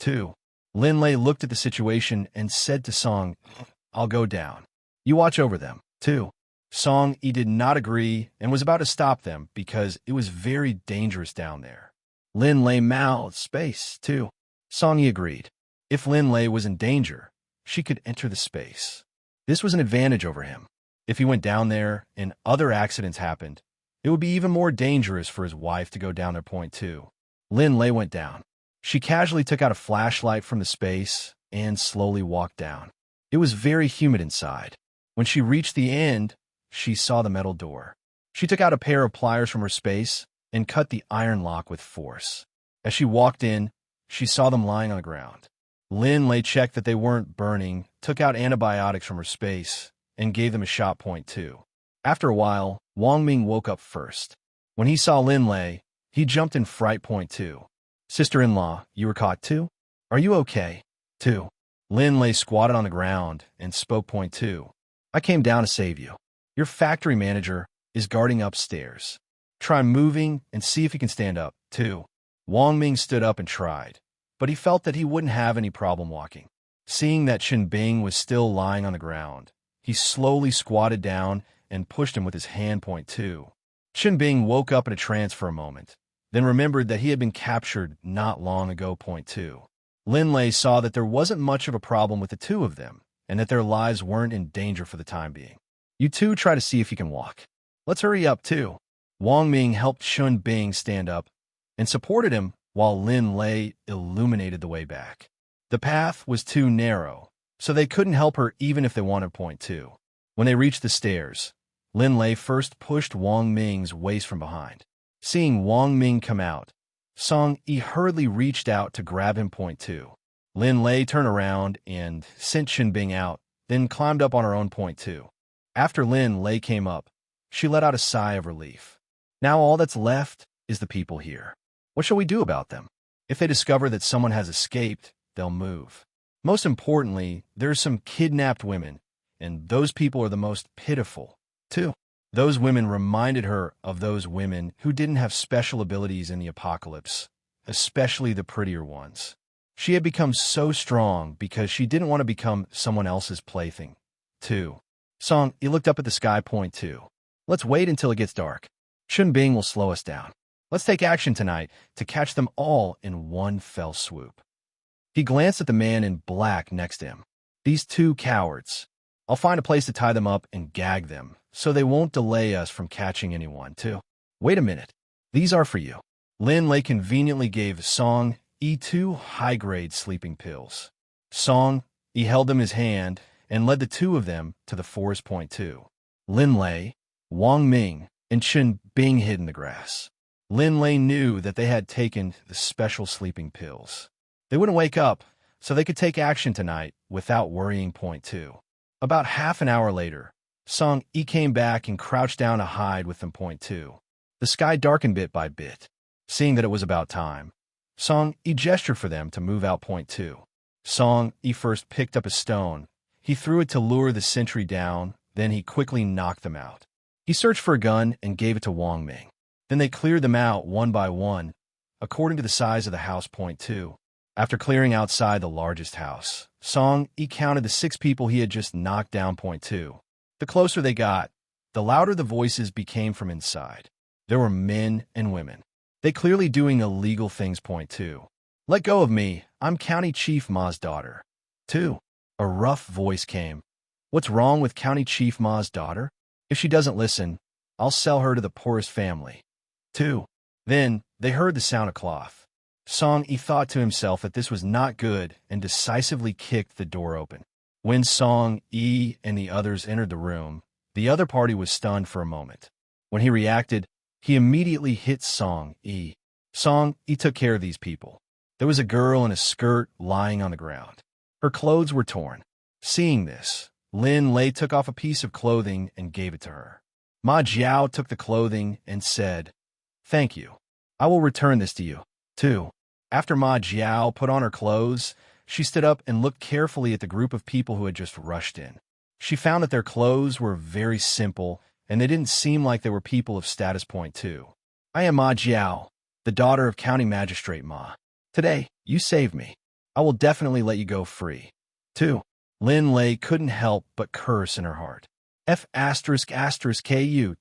2. Lin Lei looked at the situation and said to Song, I'll go down. You watch over them. 2. Song Yi did not agree and was about to stop them because it was very dangerous down there. Lin Lei mouthed, space, 2. Song Yi agreed. If Lin Lei was in danger, she could enter the space. This was an advantage over him. If he went down there and other accidents happened, it would be even more dangerous for his wife to go down there. Point 2. Lin Lei went down. She casually took out a flashlight from the space and slowly walked down. It was very humid inside. When she reached the end, she saw the metal door. She took out a pair of pliers from her space and cut the iron lock with force. As she walked in, she saw them lying on the ground. Lin Lei checked that they weren't burning, took out antibiotics from her space, and gave them a shot. Point 2. After a while, Wang Ming woke up first. When he saw Lin Lei, he jumped in fright. Point 2. Sister-in-law, you were caught too? Are you okay? 2. Lin Lei squatted on the ground and spoke. Point 2. I came down to save you. Your factory manager is guarding upstairs. Try moving and see if he can stand up. 2. Wang Ming stood up and tried, but he felt that he wouldn't have any problem walking. Seeing that Bing was still lying on the ground, he slowly squatted down and pushed him with his hand. Point two. Shin Bing woke up in a trance for a moment, then remembered that he had been captured not long ago. Point two. Lin Lei saw that there wasn't much of a problem with the two of them, and that their lives weren't in danger for the time being. You two try to see if you can walk. Let's hurry up, too. Wang Ming helped Shun Bing stand up and supported him while Lin Lei illuminated the way back. The path was too narrow, so they couldn't help her even if they wanted. Point two. When they reached the stairs, Lin Lei first pushed Wang Ming's waist from behind. Seeing Wang Ming come out, Song Yi hurriedly reached out to grab him. Point two. Lin Lei turned around and sent Shin Bing out, then climbed up on her own. Point two. After Lin Lei came up, she let out a sigh of relief. Now all that's left is the people here. What shall we do about them? If they discover that someone has escaped, they'll move. Most importantly, there's some kidnapped women, and those people are the most pitiful, too. Those women reminded her of those women who didn't have special abilities in the apocalypse, especially the prettier ones. She had become so strong because she didn't want to become someone else's plaything, too. Song, he looked up at the sky. Point two. Let's wait until it gets dark. Shun Bing will slow us down. Let's take action tonight to catch them all in one fell swoop. He glanced at the man in black next to him. These two cowards. I'll find a place to tie them up and gag them, so they won't delay us from catching anyone, too. Wait a minute. These are for you. Lin Lei conveniently gave Song Yi two high-grade sleeping pills. Song Yi held them in his hand and led the two of them to the forest. Point two. Lin Lei, Wang Ming, and Shin Bing hid in the grass. Lin Lei knew that they had taken the special sleeping pills. They wouldn't wake up, so they could take action tonight without worrying. Point two. About half an hour later, Song Yi came back and crouched down to hide with them. Point two. The sky darkened bit by bit. Seeing that it was about time, Song Yi gestured for them to move out. Point two. Song Yi first picked up a stone. He threw it to lure the sentry down, then he quickly knocked them out. He searched for a gun and gave it to Wang Ming. Then they cleared them out one by one, according to the size of the house. Point two. After clearing outside the largest house, Song Yi counted the 6 people he had just knocked down. Point two. The closer they got, the louder the voices became from inside. There were men and women. They clearly doing illegal things. Point two. Let go of me. I'm County Chief Ma's daughter. 2. A rough voice came. What's wrong with County Chief Ma's daughter? If she doesn't listen, I'll sell her to the poorest family. 2. Then they heard the sound of cloth. Song Yi thought to himself that this was not good and decisively kicked the door open. When Song Yi and the others entered the room, the other party was stunned for a moment. When he reacted, he immediately hit Song Yi. Song Yi took care of these people. There was a girl in a skirt lying on the ground. Her clothes were torn. Seeing this, Lin Lei took off a piece of clothing and gave it to her. Ma Jiao took the clothing and said, "Thank you. I will return this to you, too." After Ma Jiao put on her clothes, she stood up and looked carefully at the group of people who had just rushed in. She found that their clothes were very simple, and they didn't seem like they were people of status. Point two. I am Ma Jiao, the daughter of County Magistrate Ma. Today, you saved me. I will definitely let you go free. 2. Lin Lei couldn't help but curse in her heart. F***ku,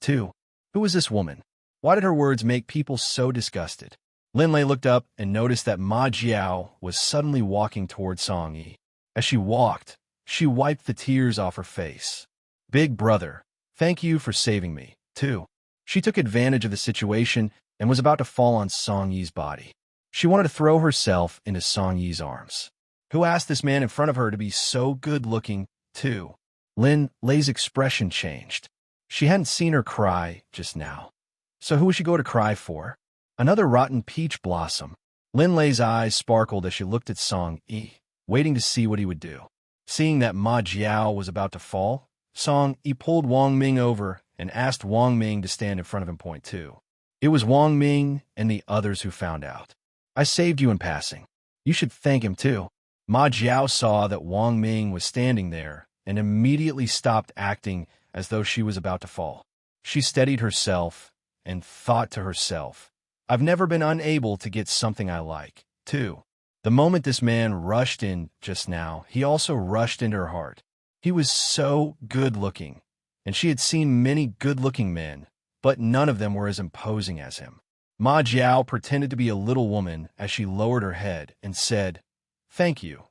too. Who was this woman? Why did her words make people so disgusted? Lin Lei looked up and noticed that Ma Jiao was suddenly walking toward Song Yi. As she walked, she wiped the tears off her face. Big brother, thank you for saving me, too. She took advantage of the situation and was about to fall on Song Yi's body. She wanted to throw herself into Song Yi's arms. Who asked this man in front of her to be so good-looking, too? Lin Lei's expression changed. She hadn't seen her cry just now. So who was she going to cry for? Another rotten peach blossom. Lin Lei's eyes sparkled as she looked at Song Yi, waiting to see what he would do. Seeing that Ma Jiao was about to fall, Song Yi pulled Wang Ming over and asked Wang Ming to stand in front of him. Point two. It was Wang Ming and the others who found out. I saved you in passing. You should thank him, too. Ma Jiao saw that Wang Ming was standing there and immediately stopped acting as though she was about to fall. She steadied herself and thought to herself, I've never been unable to get something I like, too. The moment this man rushed in just now, he also rushed into her heart. He was so good-looking, and she had seen many good-looking men, but none of them were as imposing as him. Ma Jiao pretended to be a little woman as she lowered her head and said, "Thank you,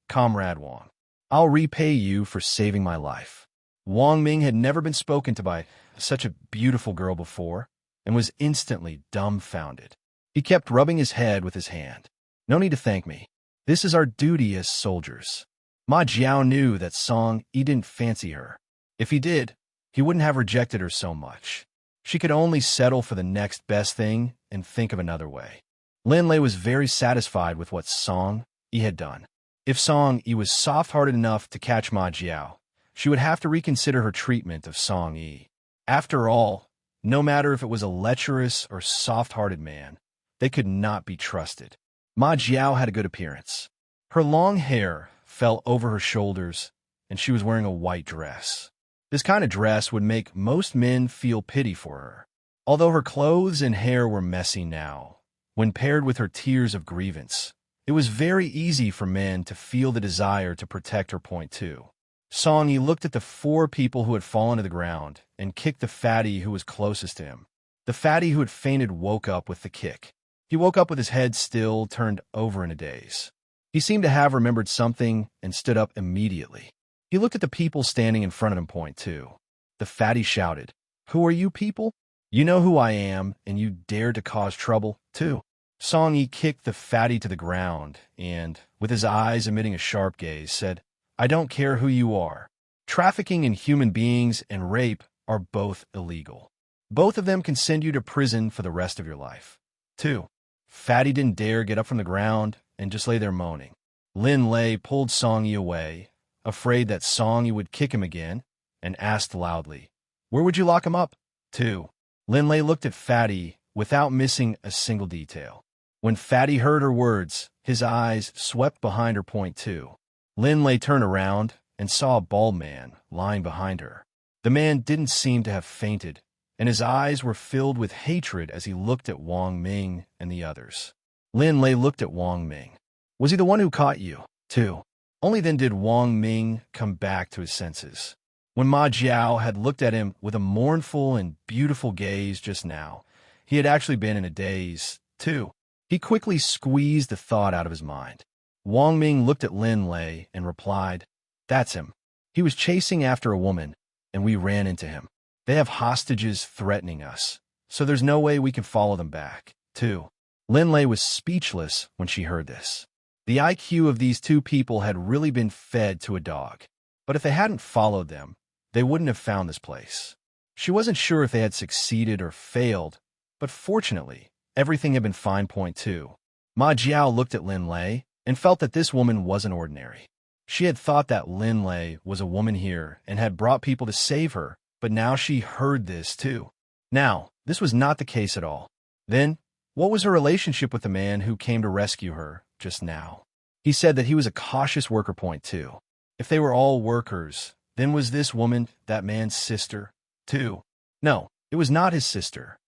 Comrade Wang. I'll repay you for saving my life." Wang Ming had never been spoken to by such a beautiful girl before and was instantly dumbfounded. He kept rubbing his head with his hand. "No need to thank me. This is our duty as soldiers." Ma Jiao knew that Song Yi didn't fancy her. If he did, he wouldn't have rejected her so much. She could only settle for the next best thing and think of another way. Lin Lei was very satisfied with what Song Yi had done. If Song Yi was soft-hearted enough to catch Ma Jiao, she would have to reconsider her treatment of Song Yi. After all, no matter if it was a lecherous or soft-hearted man, they could not be trusted. Ma Jiao had a good appearance. Her long hair fell over her shoulders, and she was wearing a white dress. This kind of dress would make most men feel pity for her. Although her clothes and hair were messy now, when paired with her tears of grievance, it was very easy for men to feel the desire to protect her point too. Song Yi looked at the 4 people who had fallen to the ground and kicked the fatty who was closest to him. The fatty who had fainted woke up with the kick. He woke up with his head still turned over in a daze. He seemed to have remembered something and stood up immediately. He looked at the people standing in front of him point too. The fatty shouted, "Who are you people? You know who I am, and you dare to cause trouble, too." Song Yi kicked the fatty to the ground and, with his eyes emitting a sharp gaze, said, "I don't care who you are. Trafficking in human beings and rape are both illegal. Both of them can send you to prison for the rest of your life." 2. Fatty didn't dare get up from the ground and just lay there moaning. Lin Lei pulled Song Yi away, afraid that Song Yi would kick him again, and asked loudly, "Where would you lock him up?" 2. Lin Lei looked at Fatty without missing a single detail. When Fatty heard her words, his eyes swept behind her point too. Lin Lei turned around and saw a bald man lying behind her. The man didn't seem to have fainted, and his eyes were filled with hatred as he looked at Wang Ming and the others. Lin Lei looked at Wang Ming. "Was he the one who caught you?" 2. Only then did Wang Ming come back to his senses. When Ma Jiao had looked at him with a mournful and beautiful gaze just now, he had actually been in a daze, too. He quickly squeezed the thought out of his mind. Wang Ming looked at Lin Lei and replied, "That's him. He was chasing after a woman, and we ran into him. They have hostages threatening us, so there's no way we can follow them back." 2. Lin Lei was speechless when she heard this. The IQ of these 2 people had really been fed to a dog. But if they hadn't followed them, they wouldn't have found this place. She wasn't sure if they had succeeded or failed, but fortunately, everything had been fine point too. Ma Jiao looked at Lin Lei and felt that this woman wasn't ordinary. She had thought that Lin Lei was a woman here and had brought people to save her, but now she heard this too. Now, this was not the case at all. Then, what was her relationship with the man who came to rescue her just now? He said that he was a cautious worker point too. If they were all workers, then was this woman that man's sister too? No, it was not his sister.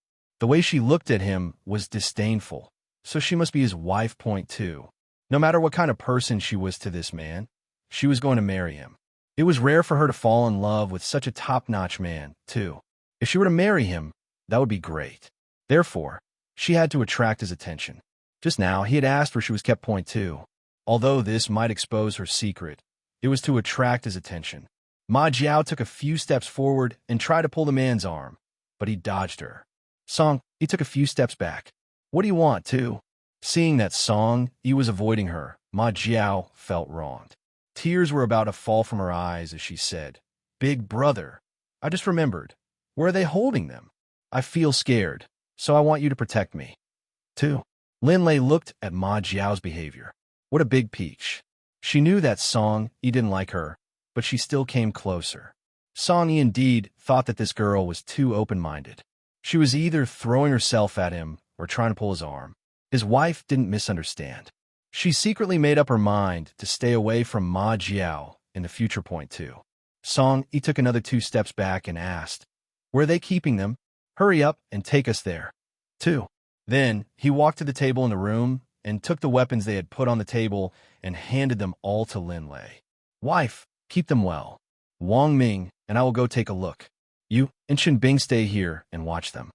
The way she looked at him was disdainful, so she must be his wife point too. No matter what kind of person she was to this man, she was going to marry him. It was rare for her to fall in love with such a top-notch man, too. If she were to marry him, that would be great. Therefore, she had to attract his attention. Just now, he had asked where she was kept point too. Although this might expose her secret, it was to attract his attention. Ma Jiao took a few steps forward and tried to pull the man's arm, but he dodged her. Song Yi took a few steps back. "What do you want, too?" Seeing that Song Yi was avoiding her, Ma Jiao felt wronged. Tears were about to fall from her eyes as she said, "Big brother, I just remembered. Where are they holding them? I feel scared, so I want you to protect me." 2. Lin Lei looked at Ma Jiao's behavior. What a big peach. She knew that Song Yi didn't like her, but she still came closer. Song Yi indeed thought that this girl was too open-minded. She was either throwing herself at him or trying to pull his arm. His wife didn't misunderstand. She secretly made up her mind to stay away from Ma Jiao in the future point too. Song Yi took another 2 steps back and asked, "Where are they keeping them? Hurry up and take us there." 2. Then he walked to the table in the room and took the weapons they had put on the table and handed them all to Lin Lei. "Wife, keep them well. Wang Ming, and I will go take a look. You and Chen Bing stay here and watch them.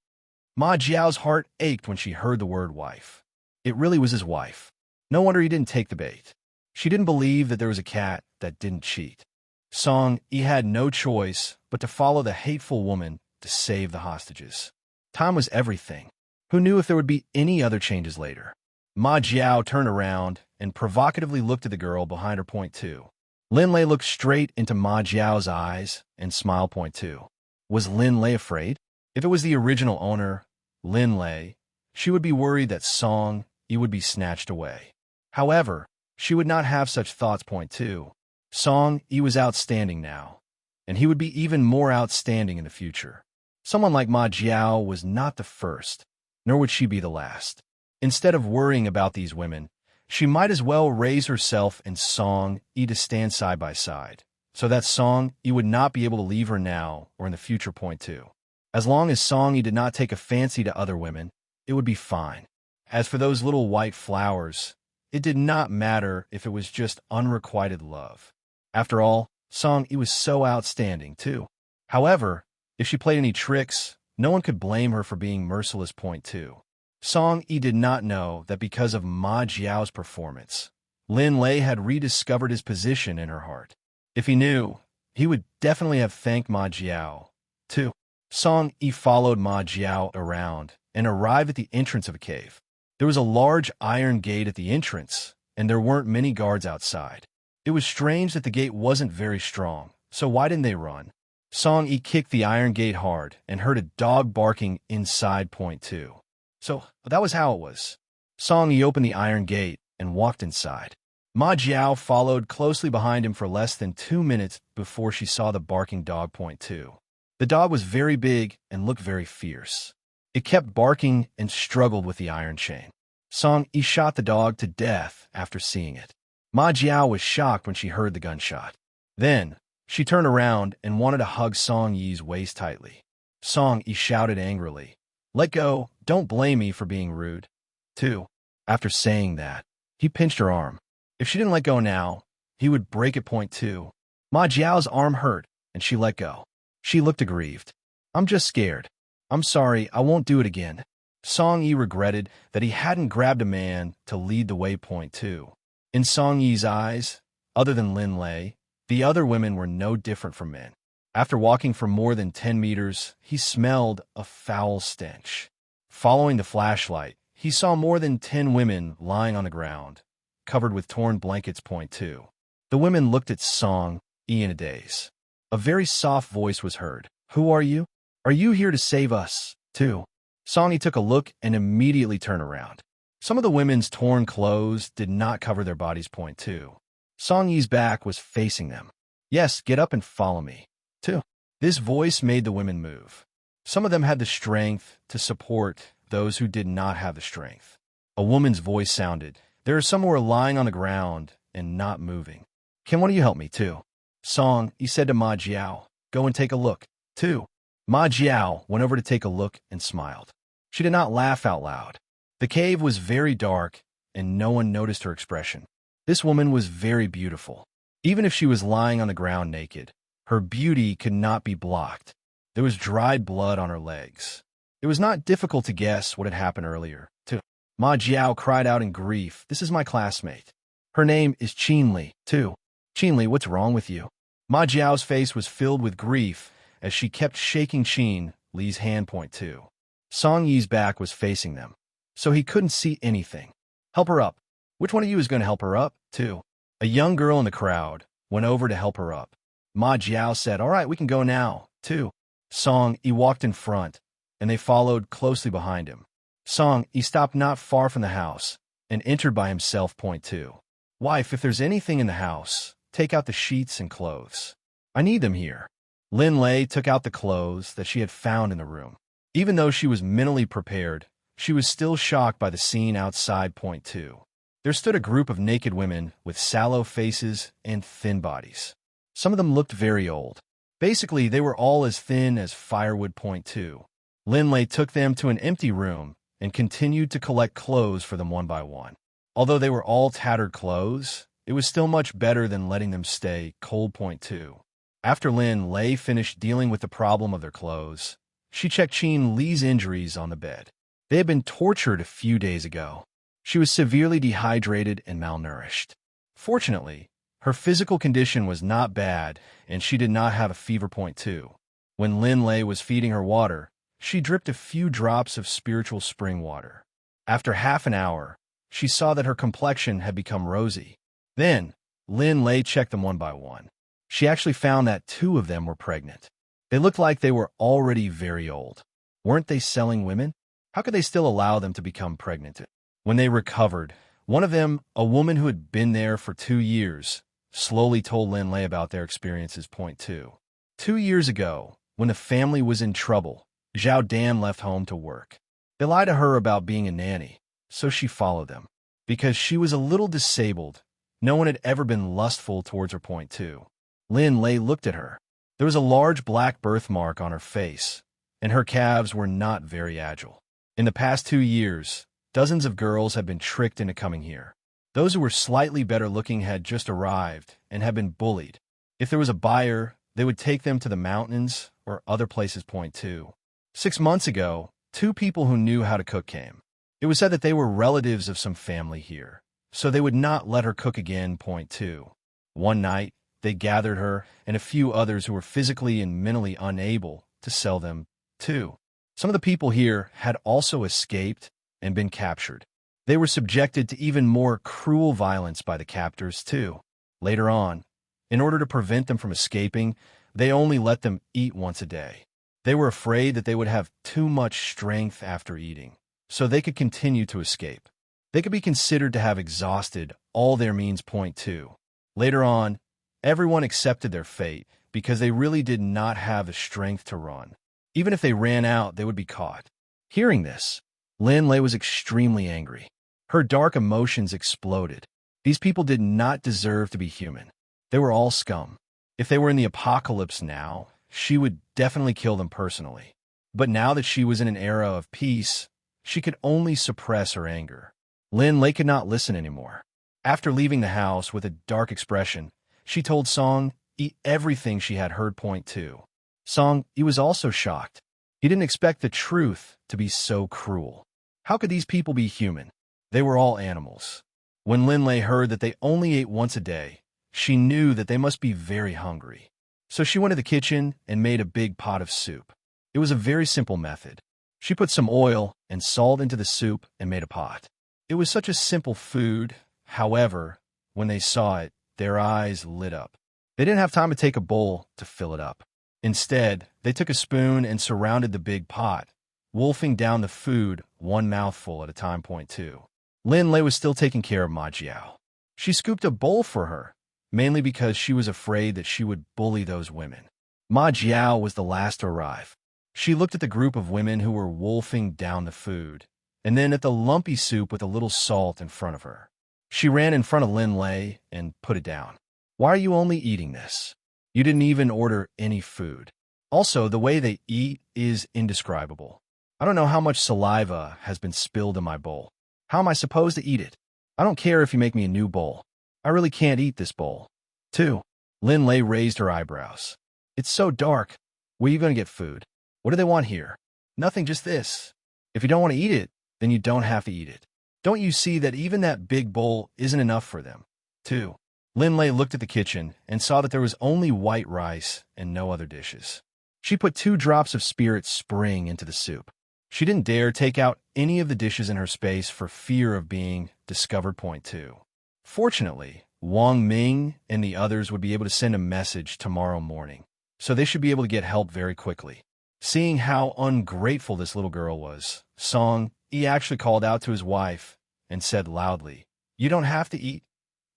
Ma Jiao's heart ached when she heard the word wife. It really was his wife. No wonder he didn't take the bait. She didn't believe that there was a cat that didn't cheat. Song Yi had no choice but to follow the hateful woman to save the hostages. Time was everything. Who knew if there would be any other changes later? Ma Jiao turned around and provocatively looked at the girl behind her. Point two. Lin Lei looked straight into Ma Jiao's eyes and smiled. Point two. Was Lin Lei afraid? If it was the original owner, Lin Lei, she would be worried that Song Yi would be snatched away. However, she would not have such thoughts. Point two. Song Yi was outstanding now, and he would be even more outstanding in the future. Someone like Ma Jiao was not the first, nor would she be the last. Instead of worrying about these women, she might as well raise herself and Song Yi to stand side by side, so that Song Yi would not be able to leave her now or in the future. Point two. As long as Song Yi did not take a fancy to other women, it would be fine. As for those little white flowers, it did not matter if it was just unrequited love. After all, Song Yi was so outstanding, too. However, if she played any tricks, no one could blame her for being merciless. Point two. Song Yi did not know that because of Ma Jiao's performance, Lin Lei had rediscovered his position in her heart. If he knew, he would definitely have thanked Ma Jiao, too. Song Yi followed Ma Jiao around and arrived at the entrance of a cave. There was a large iron gate at the entrance, and there weren't many guards outside. It was strange that the gate wasn't very strong, so why didn't they run? Song Yi kicked the iron gate hard and heard a dog barking inside. Point two. So that was how it was. Song Yi opened the iron gate and walked inside. Ma Jiao followed closely behind him for less than 2 minutes before she saw the barking dog. Point two. The dog was very big and looked very fierce. It kept barking and struggled with the iron chain. Song Yi shot the dog to death after seeing it. Ma Jiao was shocked when she heard the gunshot. Then, she turned around and wanted to hug Song Yi's waist tightly. Song Yi shouted angrily, "Let go, don't blame me for being rude." Too. After saying that, he pinched her arm. If she didn't let go now, he would break it. Point two. Ma Jiao's arm hurt, and she let go. She looked aggrieved. "I'm just scared. I'm sorry, I won't do it again." Song Yi regretted that he hadn't grabbed a man to lead the way. Point two. In Song Yi's eyes, other than Lin Lei, the other women were no different from men. After walking for more than 10 meters, he smelled a foul stench. Following the flashlight, he saw more than 10 women lying on the ground, covered with torn blankets. Point two. The women looked at Song Yi in a daze. A very soft voice was heard. "Who are you? Are you here to save us, too?" Song Yi took a look and immediately turned around. Some of the women's torn clothes did not cover their bodies. Point two. Song Yi's back was facing them. "Yes, get up and follow me, too." This voice made the women move. Some of them had the strength to support those who did not have the strength. A woman's voice sounded. "There are some who are lying on the ground and not moving. Can one of you help me, too?" Song Yi said to Ma Jiao, "Go and take a look, too." Ma Jiao went over to take a look and smiled. She did not laugh out loud. The cave was very dark, and no one noticed her expression. This woman was very beautiful. Even if she was lying on the ground naked, her beauty could not be blocked. There was dried blood on her legs. It was not difficult to guess what had happened earlier, too. Ma Jiao cried out in grief, "This is my classmate. Her name is Qin Li, too." "Qin Li, what's wrong with you?" Ma Jiao's face was filled with grief as she kept shaking Qin Li's hand. Point two. Song Yi's back was facing them, so he couldn't see anything. "Help her up." "Which one of you is going to help her up, too?" A young girl in the crowd went over to help her up. Ma Jiao said, "All right, we can go now, too." Song Yi walked in front, and they followed closely behind him. Song Yi stopped not far from the house and entered by himself. Point two. "Wife, if there's anything in the house, take out the sheets and clothes. I need them here." Lin Lei took out the clothes that she had found in the room. Even though she was mentally prepared, she was still shocked by the scene outside. Point two. There stood a group of naked women with sallow faces and thin bodies. Some of them looked very old. Basically, they were all as thin as firewood. Point two. Lin Lei took them to an empty room and continued to collect clothes for them one by one. Although they were all tattered clothes, it was still much better than letting them stay cold. Point two. After Lin Lei finished dealing with the problem of their clothes, she checked Qin Li's injuries on the bed. They had been tortured a few days ago. She was severely dehydrated and malnourished. Fortunately, her physical condition was not bad, and she did not have a fever. Point 2. When Lin Lei was feeding her water, she dripped a few drops of spiritual spring water. After half an hour, she saw that her complexion had become rosy. Then, Lin Lei checked them one by one. She actually found that 2 of them were pregnant. They looked like they were already very old. Weren't they selling women? How could they still allow them to become pregnant? When they recovered, one of them, a woman who had been there for 2 years, slowly told Lin Lei about their experiences. Point 2. 2 years ago, when the family was in trouble, Zhao Dan left home to work. They lied to her about being a nanny, so she followed them. Because she was a little disabled, no one had ever been lustful towards her. Point 2. Lin Lei looked at her. There was a large black birthmark on her face, and her calves were not very agile. In the past 2 years, dozens of girls had been tricked into coming here. Those who were slightly better looking had just arrived and had been bullied. If there was a buyer, they would take them to the mountains or other places. Point 2. 6 months ago, 2 people who knew how to cook came. It was said that they were relatives of some family here, so they would not let her cook again. Point 2. One night, they gathered her and a few others who were physically and mentally unable to sell them, too. Some of the people here had also escaped and been captured. They were subjected to even more cruel violence by the captors, too. Later on, in order to prevent them from escaping, they only let them eat once a day. They were afraid that they would have too much strength after eating, so they could continue to escape. They could be considered to have exhausted all their means. Point 2. Later on, everyone accepted their fate because they really did not have the strength to run. Even if they ran out, they would be caught. Hearing this, Lin Lei was extremely angry. Her dark emotions exploded. These people did not deserve to be human. They were all scum. If they were in the apocalypse now, she would definitely kill them personally. But now that she was in an era of peace, she could only suppress her anger. Lin Lei could not listen anymore. After leaving the house with a dark expression, she told Song Yi everything she had heard. Point 2. Song Yi was also shocked. He didn't expect the truth to be so cruel. How could these people be human? They were all animals. When Lin Lei heard that they only ate once a day, she knew that they must be very hungry. So she went to the kitchen and made a big pot of soup. It was a very simple method. She put some oil and salt into the soup and made a pot. It was such a simple food. However, when they saw it, their eyes lit up. They didn't have time to take a bowl to fill it up. Instead, they took a spoon and surrounded the big pot, wolfing down the food one mouthful at a time. Point 2. Lin Lei was still taking care of Ma Jiao. She scooped a bowl for her, mainly because she was afraid that she would bully those women. Ma Jiao was the last to arrive. She looked at the group of women who were wolfing down the food, and then at the lumpy soup with a little salt in front of her. She ran in front of Lin Lei and put it down. Why are you only eating this? You didn't even order any food. Also, the way they eat is indescribable. I don't know how much saliva has been spilled in my bowl. How am I supposed to eat it? I don't care if you make me a new bowl. I really can't eat this bowl. 2. Lin Lei raised her eyebrows. It's so dark. Where are you going to get food? What do they want here? Nothing, just this. If you don't want to eat it, then you don't have to eat it. Don't you see that even that big bowl isn't enough for them? 2. Lin Lei looked at the kitchen and saw that there was only white rice and no other dishes. She put 2 drops of spirit spring into the soup. She didn't dare take out any of the dishes in her space for fear of being discovered. Point 2. Fortunately, Wang Ming and the others would be able to send a message tomorrow morning, so they should be able to get help very quickly. Seeing how ungrateful this little girl was, Song Yi actually called out to his wife and said loudly, "You don't have to eat.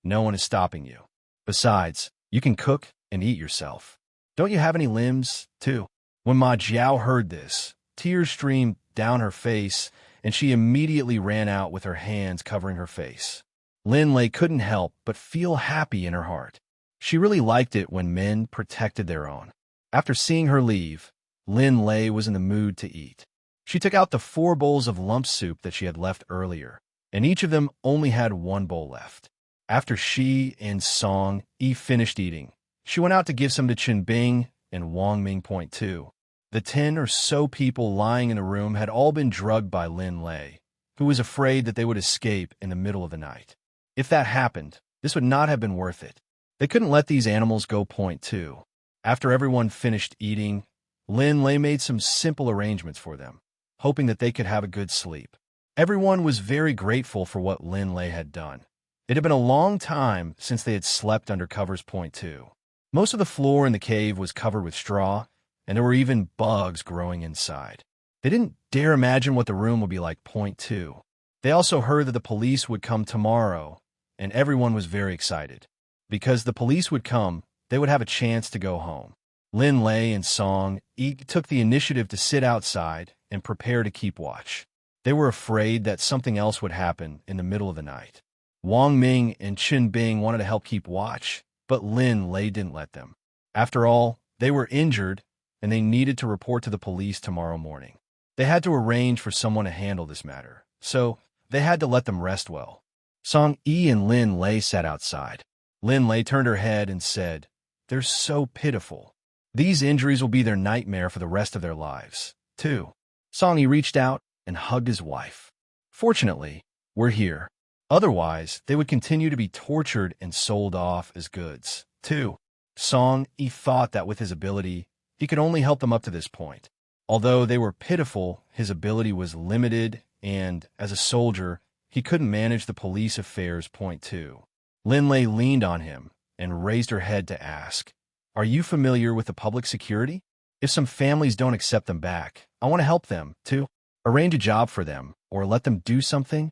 No one is stopping you. Besides, you can cook and eat yourself. Don't you have any limbs, too?" When Ma Jiao heard this, tears streamed down her face, and she immediately ran out with her hands covering her face. Lin Lei couldn't help but feel happy in her heart. She really liked it when men protected their own. After seeing her leave, Lin Lei was in the mood to eat. She took out the 4 bowls of lump soup that she had left earlier, and each of them only had 1 bowl left. After she and Song Yi finished eating, She went out to give some to Chen Bing and Wang Ming. Point 2. The 10 or so people lying in the room had all been drugged by Lin Lei, who was afraid that they would escape in the middle of the night. If that happened, this would not have been worth it. They couldn't let these animals go. Point 2. After everyone finished eating, Lin Lei made some simple arrangements for them, hoping that they could have a good sleep. Everyone was very grateful for what Lin Lei had done. It had been a long time since they had slept under covers. Point 2. Most of the floor in the cave was covered with straw, and there were even bugs growing inside. They didn't dare imagine what the room would be like. Point 2. They also heard that the police would come tomorrow, and everyone was very excited. Because the police would come, they would have a chance to go home. Lin Lei and Song Yi took the initiative to sit outside and prepare to keep watch. They were afraid that something else would happen in the middle of the night. Wang Ming and Chen Bing wanted to help keep watch, but Lin Lei didn't let them. After all, they were injured, and they needed to report to the police tomorrow morning. They had to arrange for someone to handle this matter, so they had to let them rest well. Song Yi and Lin Lei sat outside. Lin Lei turned her head and said, "They're so pitiful. These injuries will be their nightmare for the rest of their lives." 2. Song Yi reached out and hugged his wife. "Fortunately, we're here. Otherwise, they would continue to be tortured and sold off as goods." 2. Song Yi thought that with his ability, he could only help them up to this point. Although they were pitiful, his ability was limited, and, as a soldier, he couldn't manage the police affairs. Point 2. Lin Lei leaned on him and raised her head to ask, "Are you familiar with the public security? If some families don't accept them back, I want to help them, too. Arrange a job for them, or let them do something."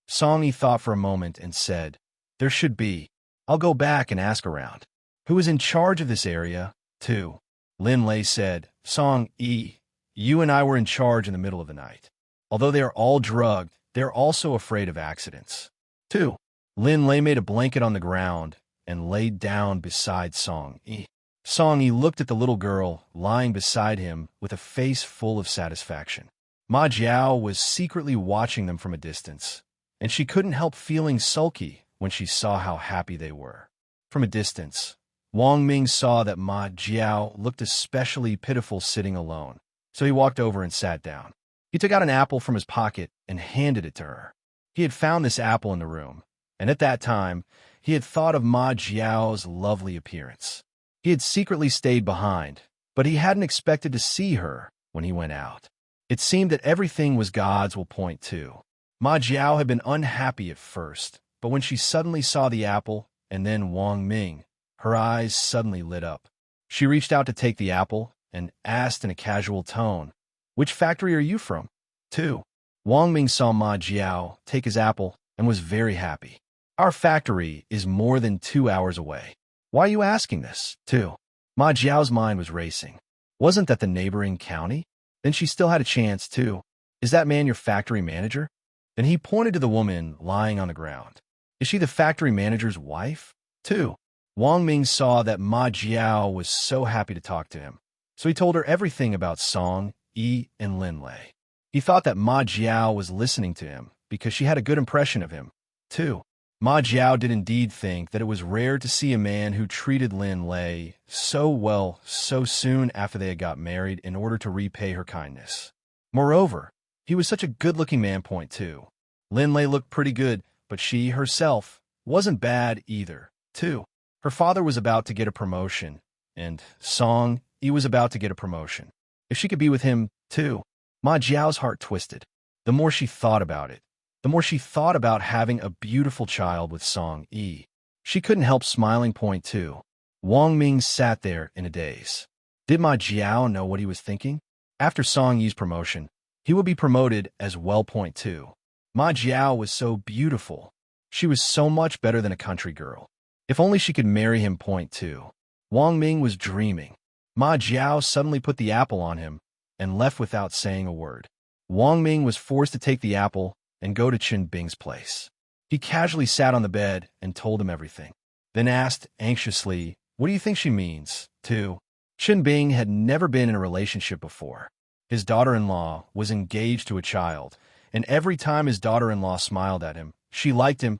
Song Yi thought for a moment and said, "There should be. I'll go back and ask around. Who is in charge of this area?" 2. Lin Lei said, "Song Yi, you and I were in charge in the middle of the night. Although they are all drugged, they are also afraid of accidents." 2. Lin Lei made a blanket on the ground and laid down beside Song Yi. Song Yi looked at the little girl lying beside him with a face full of satisfaction. Ma Jiao was secretly watching them from a distance, and she couldn't help feeling sulky when she saw how happy they were. From a distance, Wang Ming saw that Ma Jiao looked especially pitiful sitting alone, so he walked over and sat down. He took out an apple from his pocket and handed it to her. He had found this apple in the room, and at that time, he had thought of Ma Jiao's lovely appearance. He had secretly stayed behind, but he hadn't expected to see her when he went out. It seemed that everything was God's will. Point 2. Ma Jiao had been unhappy at first, but when she suddenly saw the apple and then Wang Ming, her eyes suddenly lit up. She reached out to take the apple and asked in a casual tone, "Which factory are you from?" 2. Wang Ming saw Ma Jiao take his apple and was very happy. "Our factory is more than 2 hours away. Why are you asking this?" 2. Ma Jiao's mind was racing. Wasn't that the neighboring county? Then she still had a chance, too. "Is that man your factory manager?" Then he pointed to the woman lying on the ground. "Is she the factory manager's wife?" 2. Wang Ming saw that Ma Jiao was so happy to talk to him, so he told her everything about Song Yi and Lin Lei. He thought that Ma Jiao was listening to him because she had a good impression of him. 2. Ma Jiao did indeed think that it was rare to see a man who treated Lin Lei so well so soon after they had got married in order to repay her kindness. Moreover, he was such a good-looking man. Point 2. Lin Lei looked pretty good, but she, herself, wasn't bad either. 2. Her father was about to get a promotion, and Song Yi was about to get a promotion. If she could be with him, too. Ma Jiao's heart twisted. The more she thought about it, the more she thought about having a beautiful child with Song Yi. She couldn't help smiling. Point 2. Wang Ming sat there in a daze. Did Ma Jiao know what he was thinking? After Song Yi's promotion, he would be promoted as well. Point 2. Ma Jiao was so beautiful. She was so much better than a country girl. If only she could marry him. Point 2. Wang Ming was dreaming. Ma Jiao suddenly put the apple on him and left without saying a word. Wang Ming was forced to take the apple and go to Chen Bing's place. He casually sat on the bed and told him everything, then asked anxiously, "What do you think she means?" 2. Chen Bing had never been in a relationship before. His daughter-in-law was engaged to a child, and every time his daughter-in-law smiled at him, she liked him,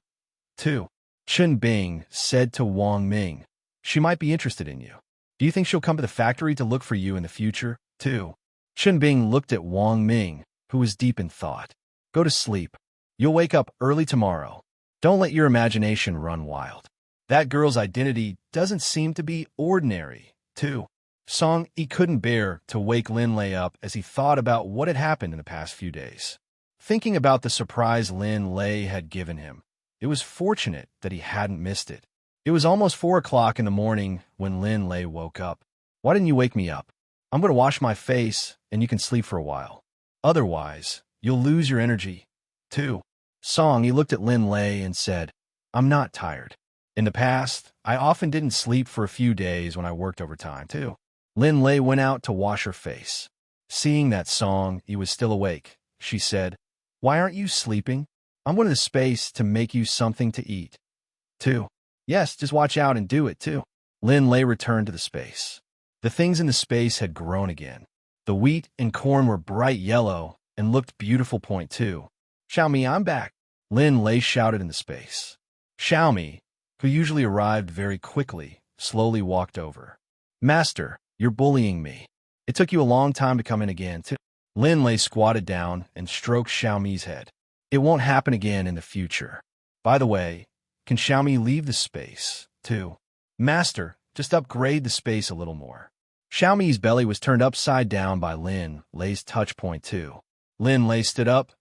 too. Chen Bing said to Wang Ming, She might be interested in you. Do you think she'll come to the factory to look for you in the future, too? Chen Bing looked at Wang Ming, who was deep in thought. Go to sleep. You'll wake up early tomorrow. Don't let your imagination run wild. That girl's identity doesn't seem to be ordinary, too. Song Yi couldn't bear to wake Lin Lei up as he thought about what had happened in the past few days. Thinking about the surprise Lin Lei had given him, it was fortunate that he hadn't missed it. It was almost 4 o'clock in the morning when Lin Lei woke up. Why didn't you wake me up? I'm going to wash my face and you can sleep for a while. Otherwise, you'll lose your energy, too. Song Yi looked at Lin Lei and said, I'm not tired. In the past, I often didn't sleep for a few days when I worked overtime, too. Lin Lei went out to wash her face. Seeing that Song Yi was still awake, she said, Why aren't you sleeping? I'm going to the space to make you something to eat, too. Yes, just watch out and do it, too. Lin Lei returned to the space. The things in the space had grown again. The wheat and corn were bright yellow and looked beautiful. Point 2. Xiaomi, I'm back. Lin Lei shouted in the space. Xiaomi, who usually arrived very quickly, slowly walked over. Master, you're bullying me. It took you a long time to come in again, too. Lin Lei squatted down and stroked Xiaomi's head. It won't happen again in the future. By the way, can Xiaomi leave the space, too? Master, just upgrade the space a little more. Xiaomi's belly was turned upside down by Lin Lei's touch. Point 2. Lin Lei stood up,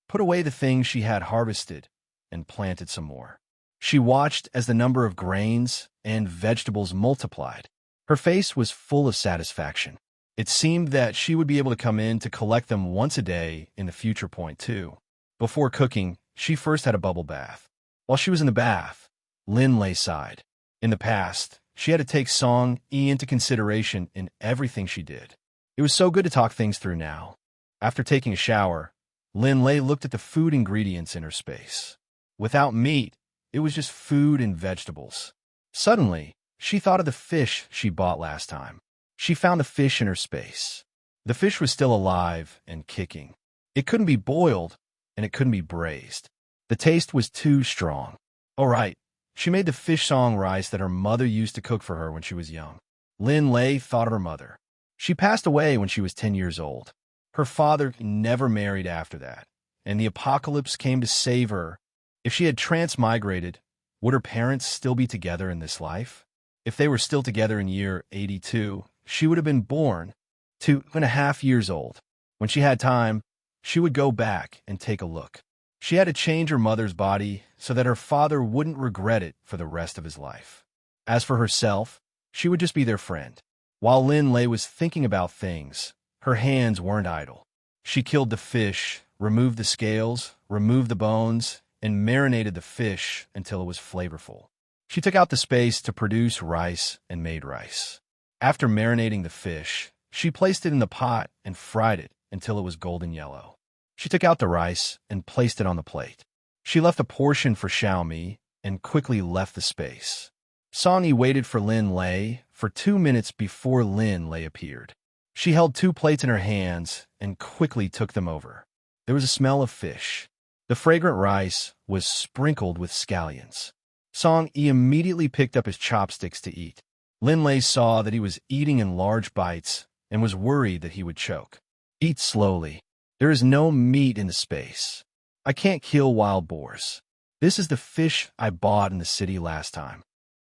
put away the things she had harvested, and planted some more. She watched as the number of grains and vegetables multiplied. Her face was full of satisfaction. It seemed that she would be able to come in to collect them once a day in the future. Point 2. Before cooking, she first had a bubble bath. While she was in the bath, Lin Lei sighed. In the past, she had to take Song Yi into consideration in everything she did. It was so good to talk things through now. After taking a shower, Lin Lei looked at the food ingredients in her space. Without meat, it was just food and vegetables. Suddenly, she thought of the fish she bought last time. She found the fish in her space. The fish was still alive and kicking. It couldn't be boiled, and it couldn't be braised. The taste was too strong. All right, she made the fish song rice that her mother used to cook for her when she was young. Lin Lei thought of her mother. She passed away when she was 10 years old. Her father never married after that, and the apocalypse came to save her. If she had transmigrated, would her parents still be together in this life? If they were still together in year 82, she would have been born 2.5 years old. When she had time, she would go back and take a look. She had to change her mother's body so that her father wouldn't regret it for the rest of his life. As for herself, she would just be their friend. While Lin Lei was thinking about things, her hands weren't idle. She killed the fish, removed the scales, removed the bones, and marinated the fish until it was flavorful. She took out the space to produce rice and made rice. After marinating the fish, she placed it in the pot and fried it until it was golden yellow. She took out the rice and placed it on the plate. She left a portion for Xiaomi and quickly left the space. Song Yi waited for Lin Lei for 2 minutes before Lin Lei appeared. She held 2 plates in her hands and quickly took them over. There was a smell of fish. The fragrant rice was sprinkled with scallions. Song Yi immediately picked up his chopsticks to eat. Lin Lei saw that he was eating in large bites and was worried that he would choke. Eat slowly. There is no meat in the space. I can't kill wild boars. This is the fish I bought in the city last time.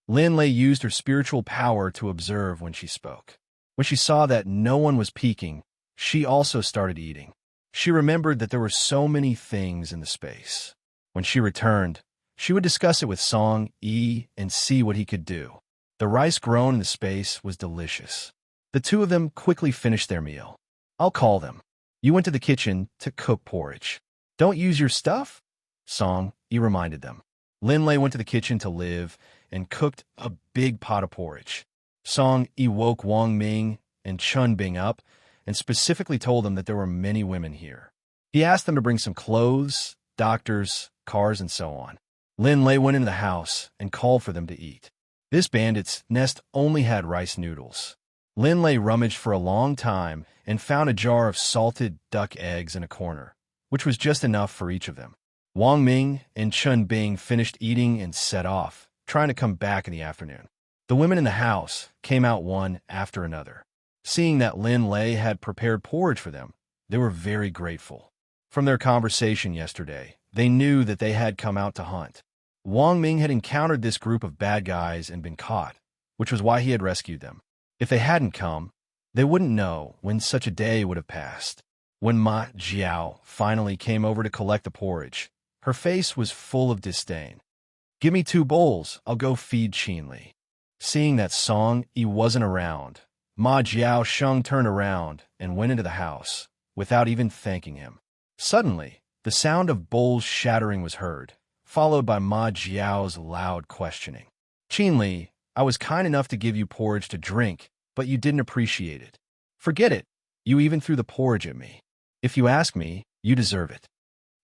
Lin Lei used her spiritual power to observe when she spoke. When she saw that no one was peeking, she also started eating. She remembered that there were so many things in the space. When she returned, she would discuss it with Song Yi and see what he could do. The rice grown in the space was delicious. The two of them quickly finished their meal. I'll call them. You went to the kitchen to cook porridge. Don't use your stuff? Song Yi reminded them. Lin Lei went to the kitchen to live and cooked a big pot of porridge. Song Yi woke Wang Ming and Chun Bing up and specifically told them that there were many women here. He asked them to bring some clothes, doctors, cars, and so on. Lin Lei went into the house and called for them to eat. This bandit's nest only had rice noodles. Lin Lei rummaged for a long time and found a jar of salted duck eggs in a corner, which was just enough for each of them. Wang Ming and Chun Bing finished eating and set off, trying to come back in the afternoon. The women in the house came out one after another. Seeing that Lin Lei had prepared porridge for them, they were very grateful. From their conversation yesterday, they knew that they had come out to hunt. Wang Ming had encountered this group of bad guys and been caught, which was why he had rescued them. If they hadn't come, they wouldn't know when such a day would have passed. When Ma Jiao finally came over to collect the porridge, her face was full of disdain. "Give me 2 bowls, I'll go feed Qinli." Seeing that Song Yi wasn't around, Ma Jiao Sheng turned around and went into the house, without even thanking him. Suddenly, the sound of bowls shattering was heard, followed by Ma Jiao's loud questioning. "Qinli, I was kind enough to give you porridge to drink, but you didn't appreciate it. Forget it, you even threw the porridge at me. If you ask me, you deserve it."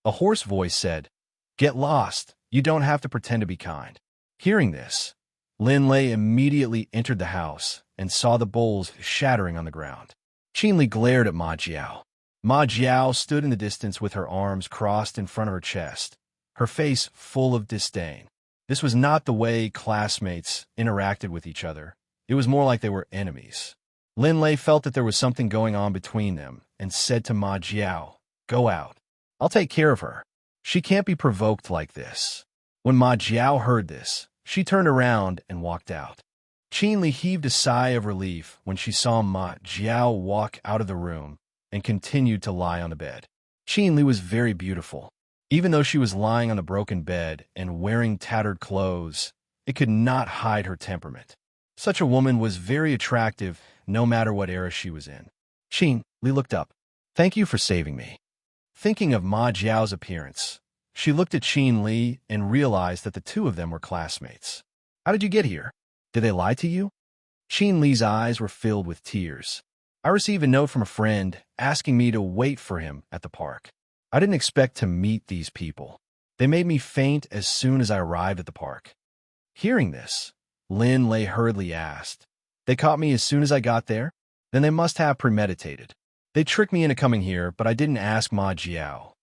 A hoarse voice said, "Get lost, you don't have to pretend to be kind." Hearing this, Lin Lei immediately entered the house and saw the bowls shattering on the ground. Qinli glared at Ma Jiao. Ma Jiao stood in the distance with her arms crossed in front of her chest, her face full of disdain. This was not the way classmates interacted with each other. It was more like they were enemies. Lin Lei felt that there was something going on between them and said to Ma Jiao, "Go out. I'll take care of her. She can't be provoked like this." When Ma Jiao heard this, she turned around and walked out. Qinli heaved a sigh of relief when she saw Ma Jiao walk out of the room and continued to lie on the bed. Qinli was very beautiful. Even though she was lying on the broken bed and wearing tattered clothes, it could not hide her temperament. Such a woman was very attractive no matter what era she was in. Qinli looked up. "Thank you for saving me." Thinking of Ma Jiao's appearance, she looked at Qinli and realized that the two of them were classmates. "How did you get here? Did they lie to you?" Qinli's eyes were filled with tears. "I received a note from a friend asking me to wait for him at the park. I didn't expect to meet these people. They made me faint as soon as I arrived at the park." Hearing this, Lin Lei hurriedly asked, "They caught me as soon as I got there? Then they must have premeditated. They tricked me into coming here, but I didn't ask Ma Jiao."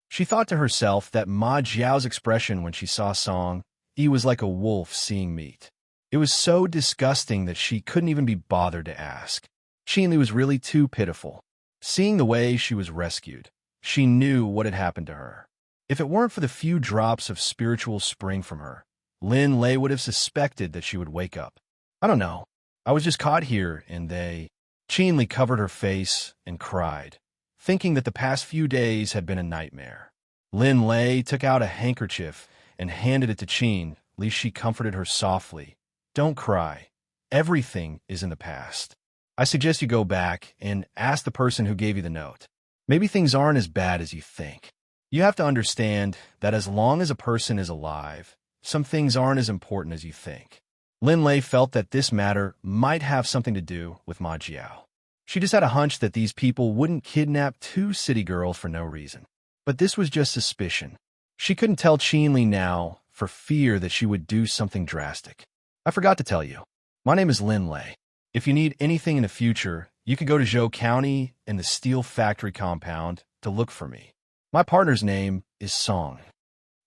She thought to herself that Ma Jiao's expression when she saw Song Yi was like a wolf seeing meat. It was so disgusting that she couldn't even be bothered to ask. Qinli was really too pitiful. Seeing the way she was rescued, she knew what had happened to her. If it weren't for the few drops of spiritual spring from her, Lin Lei would have suspected that she would wake up. "I don't know. I was just caught here, and they—" Qinli covered her face and cried, thinking that the past few days had been a nightmare. Lin Lei took out a handkerchief and handed it to Qinli. She comforted her softly. "Don't cry. Everything is in the past. I suggest you go back and ask the person who gave you the note. Maybe things aren't as bad as you think. You have to understand that as long as a person is alive, some things aren't as important as you think." Lin Lei felt that this matter might have something to do with Ma Jiao. She just had a hunch that these people wouldn't kidnap 2 city girls for no reason. But this was just suspicion. She couldn't tell Qinli now for fear that she would do something drastic. "I forgot to tell you. My name is Lin Lei. If you need anything in the future, you could go to Zhou County and the steel factory compound to look for me. My partner's name is Song."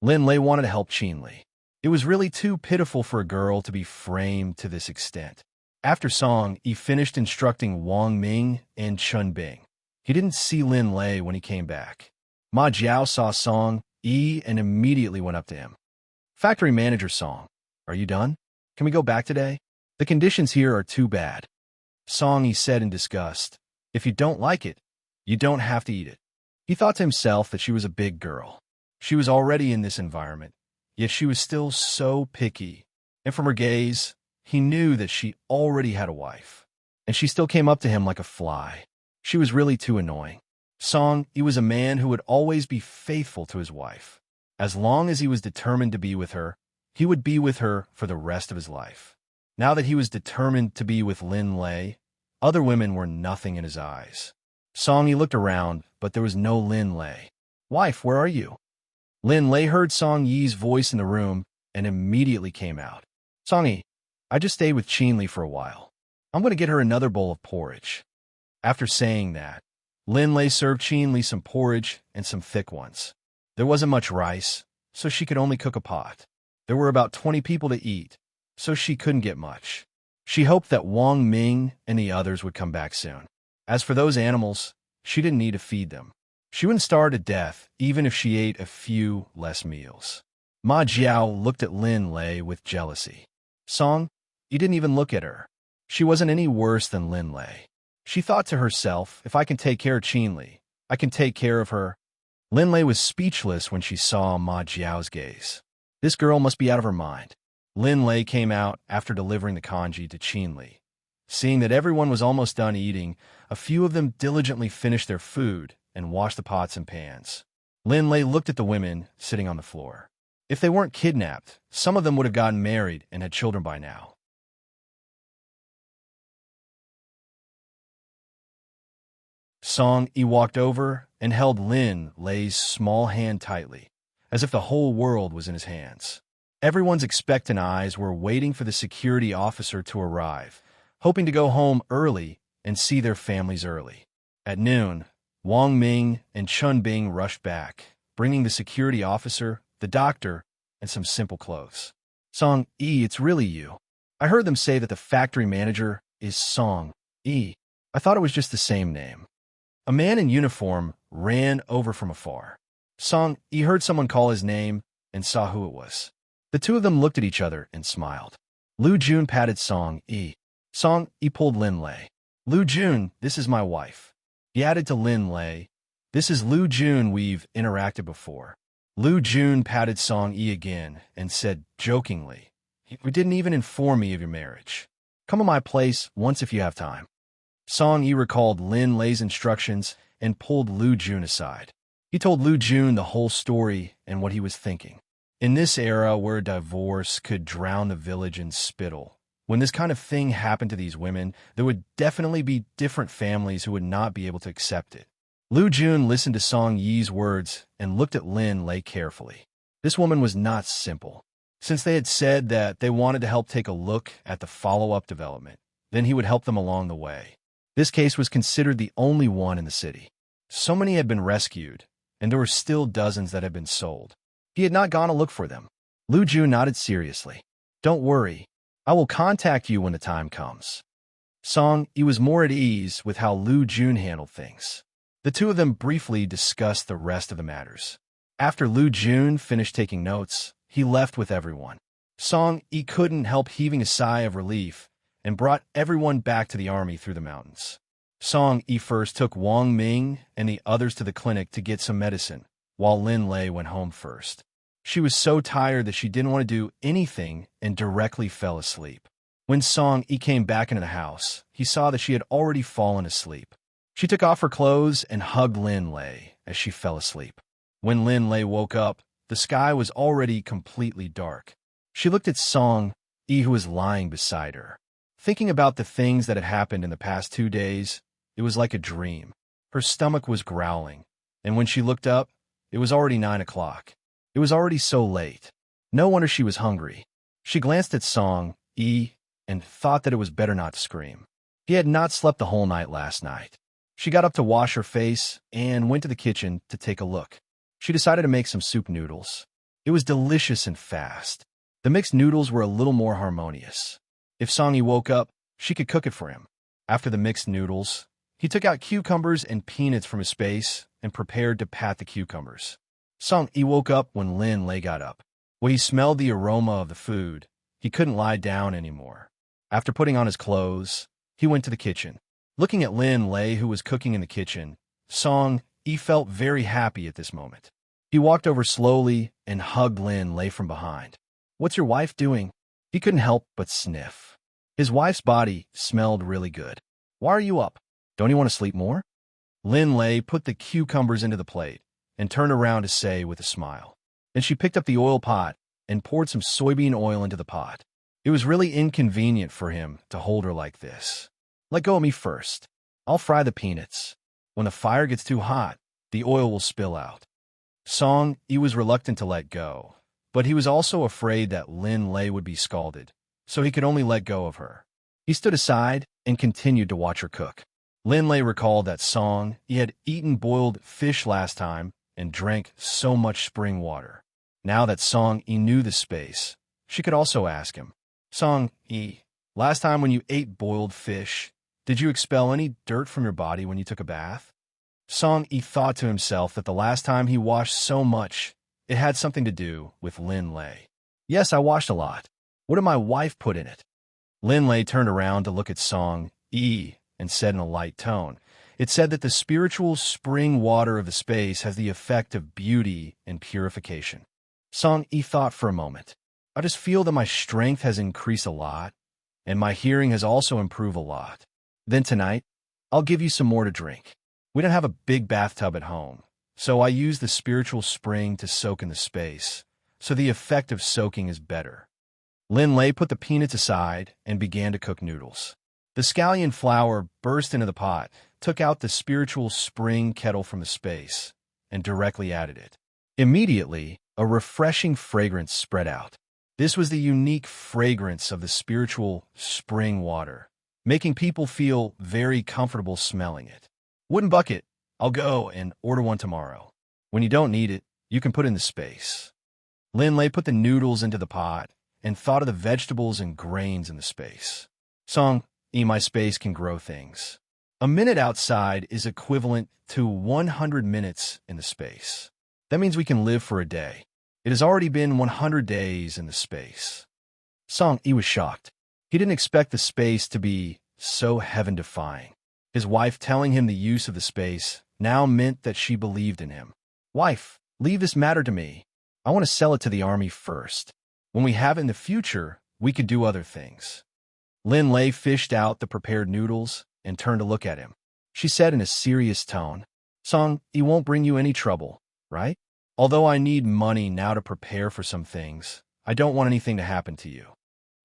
Lin Lei wanted to help Qinli. It was really too pitiful for a girl to be framed to this extent. After Song Yi finished instructing Wang Ming and Chun Bing, he didn't see Lin Lei when he came back. Ma Jiao saw Song Yi and immediately went up to him. "Factory manager Song, are you done? Can we go back today? The conditions here are too bad." Song Yi said in disgust, "If you don't like it, you don't have to eat it." He thought to himself that she was a big girl. She was already in this environment, yet she was still so picky, and from her gaze, he knew that she already had a wife, and she still came up to him like a fly. She was really too annoying. Song Yi was a man who would always be faithful to his wife. As long as he was determined to be with her, he would be with her for the rest of his life. Now that he was determined to be with Lin Lei, other women were nothing in his eyes. Song Yi looked around, but there was no Lin Lei. "Wife, where are you?" Lin Lei heard Song Yi's voice in the room and immediately came out. "Song Yi, I just stayed with Qinli for a while. I'm going to get her another bowl of porridge." After saying that, Lin Lei served Qinli some porridge and some thick ones. There wasn't much rice, so she could only cook a pot. There were about 20 people to eat, so she couldn't get much. She hoped that Wang Ming and the others would come back soon. As for those animals, she didn't need to feed them. She wouldn't starve to death even if she ate a few less meals. Ma Jiao looked at Lin Lei with jealousy. Song, you didn't even look at her. She wasn't any worse than Lin Lei. She thought to herself, if I can take care of Qinli, I can take care of her. Lin Lei was speechless when she saw Ma Jiao's gaze. This girl must be out of her mind. Lin Lei came out after delivering the kanji to Qinli. Seeing that everyone was almost done eating, a few of them diligently finished their food and washed the pots and pans. Lin Lei looked at the women sitting on the floor. If they weren't kidnapped, some of them would have gotten married and had children by now. Song Yi walked over and held Lin Lei's small hand tightly, as if the whole world was in his hands. Everyone's expectant eyes were waiting for the security officer to arrive, hoping to go home early and see their families early. At noon, Wang Ming and Chun Bing rushed back, bringing the security officer, the doctor, and some simple clothes. Song Yi, it's really you. I heard them say that the factory manager is Song Yi. I thought it was just the same name. A man in uniform ran over from afar. Song Yi heard someone call his name and saw who it was. The two of them looked at each other and smiled. Lu Jun patted Song Yi. Song Yi pulled Lin Lei. Lu Jun, this is my wife. He added to Lin Lei, this is Lu Jun, we've interacted before. Lu Jun patted Song Yi again and said jokingly, you didn't even inform me of your marriage. Come to my place once if you have time. Song Yi recalled Lin Lei's instructions and pulled Lu Jun aside. He told Lu Jun the whole story and what he was thinking. In this era where divorce could drown the village in spittle, when this kind of thing happened to these women, there would definitely be different families who would not be able to accept it. Lu Jun listened to Song Yi's words and looked at Lin Lei carefully. This woman was not simple. Since they had said that they wanted to help take a look at the follow-up development, then he would help them along the way. This case was considered the only one in the city. So many had been rescued, and there were still dozens that had been sold. He had not gone to look for them. Lu Jun nodded seriously. Don't worry. I will contact you when the time comes. Song Yi was more at ease with how Lu Jun handled things. The two of them briefly discussed the rest of the matters. After Lu Jun finished taking notes, he left with everyone. Song Yi couldn't help heaving a sigh of relief and brought everyone back to the army through the mountains. Song Yi first took Wang Ming and the others to the clinic to get some medicine, while Lin Lei went home first. She was so tired that she didn't want to do anything and directly fell asleep. When Song Yi came back into the house, he saw that she had already fallen asleep. She took off her clothes and hugged Lin Lei as she fell asleep. When Lin Lei woke up, the sky was already completely dark. She looked at Song Yi, who was lying beside her. Thinking about the things that had happened in the past 2 days, it was like a dream. Her stomach was growling, and when she looked up, it was already 9 o'clock. It was already so late. No wonder she was hungry. She glanced at Song Yi and thought that it was better not to scream. He had not slept the whole night last night. She got up to wash her face and went to the kitchen to take a look. She decided to make some soup noodles. It was delicious and fast. The mixed noodles were a little more harmonious. If Song Yi woke up, she could cook it for him. After the mixed noodles, he took out cucumbers and peanuts from his space and prepared to pat the cucumbers. Song Yi woke up when Lin Lei got up. When he smelled the aroma of the food, he couldn't lie down anymore. After putting on his clothes, he went to the kitchen. Looking at Lin Lei, who was cooking in the kitchen, Song Yi felt very happy at this moment. He walked over slowly and hugged Lin Lei from behind. What's your wife doing? He couldn't help but sniff. His wife's body smelled really good. Why are you up? Don't you want to sleep more? Lin Lei put the cucumbers into the plate and turned around to say with a smile. Then she picked up the oil pot and poured some soybean oil into the pot. It was really inconvenient for him to hold her like this. Let go of me first. I'll fry the peanuts. When the fire gets too hot, the oil will spill out. Song Yi was reluctant to let go, but he was also afraid that Lin Lei would be scalded, so he could only let go of her. He stood aside and continued to watch her cook. Lin Lei recalled that Song Yi had eaten boiled fish last time and drank so much spring water. Now that Song Yi knew the space, she could also ask him. Song E. Last time when you ate boiled fish, did you expel any dirt from your body when you took a bath? Song E thought to himself that the last time he washed so much, it had something to do with Lin Lei. Yes, I washed a lot. What did my wife put in it? Lin Lei turned around to look at Song E and said in a light tone, it said that the spiritual spring water of the space has the effect of beauty and purification. Song E thought for a moment. I just feel that my strength has increased a lot, and my hearing has also improved a lot. Then tonight, I'll give you some more to drink. We don't have a big bathtub at home, so I use the spiritual spring to soak in the space, so the effect of soaking is better. Lin Lei put the peanuts aside and began to cook noodles. The scallion flour burst into the pot, took out the spiritual spring kettle from the space, and directly added it. Immediately, a refreshing fragrance spread out. This was the unique fragrance of the spiritual spring water, making people feel very comfortable smelling it. Wooden bucket, I'll go and order one tomorrow. When you don't need it, you can put it in the space. Lin Lei put the noodles into the pot and thought of the vegetables and grains in the space. Song E, my space can grow things. A minute outside is equivalent to 100 minutes in the space. That means we can live for a day. It has already been 100 days in the space. Song E was shocked. He didn't expect the space to be so heaven-defying. His wife telling him the use of the space now meant that she believed in him. Wife, leave this matter to me. I want to sell it to the army first. When we have it in the future, we could do other things. Lin Lei fished out the prepared noodles and turned to look at him. She said in a serious tone, Song, it won't bring you any trouble, right? Although I need money now to prepare for some things, I don't want anything to happen to you.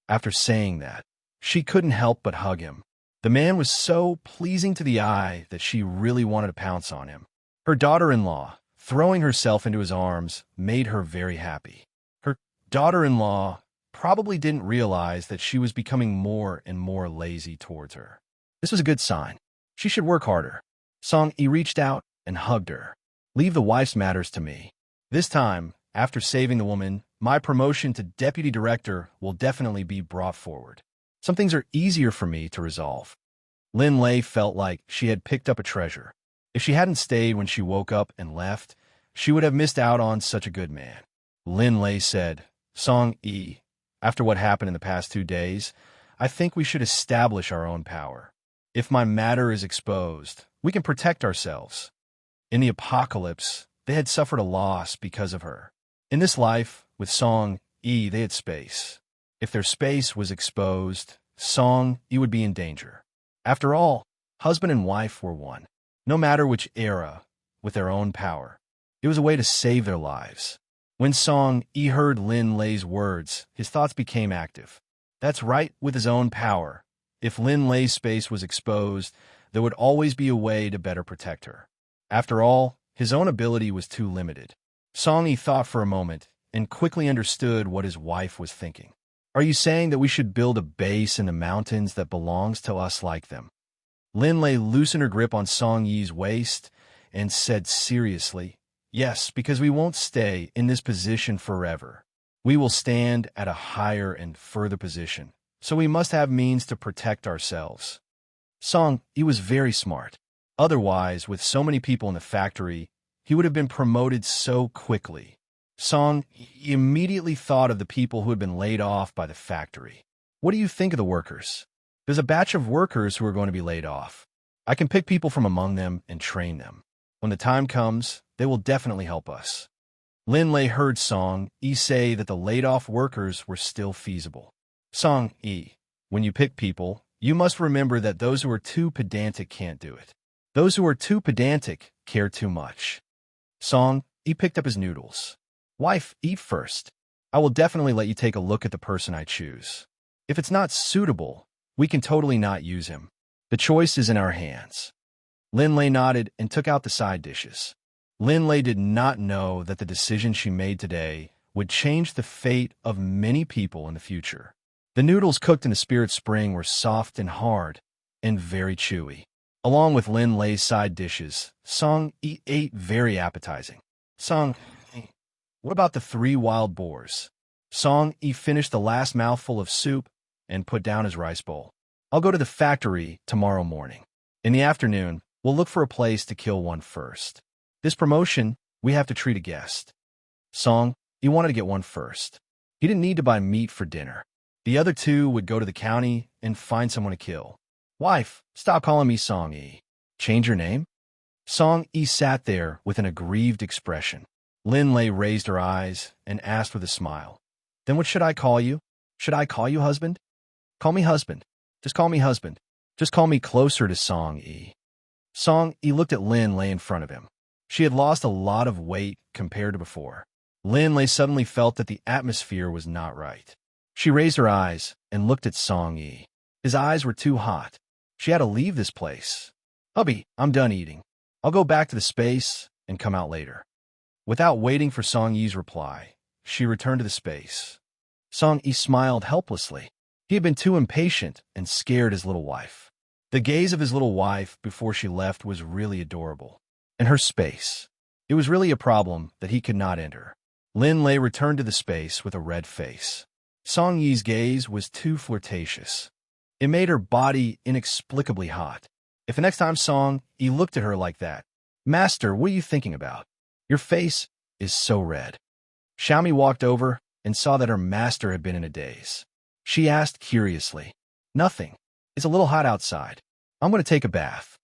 After saying that, she couldn't help but hug him. The man was so pleasing to the eye that she really wanted to pounce on him. Her daughter-in-law, throwing herself into his arms, made her very happy. Her daughter-in-law probably didn't realize that she was becoming more and more lazy towards her. This was a good sign. She should work harder. Song E reached out and hugged her. Leave the wife's matters to me. This time, after saving the woman, my promotion to deputy director will definitely be brought forward. Some things are easier for me to resolve. Lin Lei felt like she had picked up a treasure. If she hadn't stayed when she woke up and left, she would have missed out on such a good man. Lin Lei said, Song E, after what happened in the past 2 days, I think we should establish our own power. If my matter is exposed, we can protect ourselves. In the apocalypse, they had suffered a loss because of her. In this life, with Song E, they had space. If their space was exposed, Song E would be in danger. After all, husband and wife were one. No matter which era, with their own power. It was a way to save their lives. When Song E heard Lin Lei's words, his thoughts became active. That's right, with his own power. If Lin Lei's space was exposed, there would always be a way to better protect her. After all, his own ability was too limited. Song E thought for a moment and quickly understood what his wife was thinking. Are you saying that we should build a base in the mountains that belongs to us like them? Lin Lei loosened her grip on Song Yi's waist and said seriously, yes, because we won't stay in this position forever. We will stand at a higher and further position, so we must have means to protect ourselves. Song Yi was very smart. Otherwise, with so many people in the factory, he would have been promoted so quickly. Song Yi immediately thought of the people who had been laid off by the factory. What do you think of the workers? There's a batch of workers who are going to be laid off. I can pick people from among them and train them. When the time comes, they will definitely help us. Lin Lei heard Song Yi say that the laid-off workers were still feasible. Song Yi, when you pick people, you must remember that those who are too pedantic can't do it. Those who are too pedantic care too much. Song Yi picked up his noodles. Wife, eat first. I will definitely let you take a look at the person I choose. If it's not suitable, we can totally not use him. The choice is in our hands. Lin Lei nodded and took out the side dishes. Lin Lei did not know that the decision she made today would change the fate of many people in the future. The noodles cooked in the spirit spring were soft and hard and very chewy. Along with Lin Lei's side dishes, Song Yi ate very appetizing. Song Yi, what about the 3 wild boars? Song Yi finished the last mouthful of soup and put down his rice bowl. I'll go to the factory tomorrow morning. In the afternoon, we'll look for a place to kill one first. This promotion, we have to treat a guest. Song, he wanted to get one first. He didn't need to buy meat for dinner. The other two would go to the county and find someone to kill. Wife, stop calling me Song-yi. Change your name? Song-yi sat there with an aggrieved expression. Lin-lei raised her eyes and asked with a smile. Then what should I call you? Should I call you husband? Call me husband. Just call me husband. Just call me closer to Song-yi. Song-yi looked at Lin-lei in front of him. She had lost a lot of weight compared to before. Lin-lei suddenly felt that the atmosphere was not right. She raised her eyes and looked at Song-yi. His eyes were too hot. She had to leave this place. Hubby, I'm done eating. I'll go back to the space and come out later. Without waiting for Song-yi's reply, she returned to the space. Song-yi smiled helplessly. He had been too impatient and scared his little wife. The gaze of his little wife before she left was really adorable. And her space. It was really a problem that he could not enter. Lin-lei returned to the space with a red face. Song-yi's gaze was too flirtatious. It made her body inexplicably hot. If the next time Song-yi looked at her like that, Master, what are you thinking about? Your face is so red. Xiaomi walked over and saw that her master had been in a daze. She asked curiously, Nothing. It's a little hot outside. I'm going to take a bath.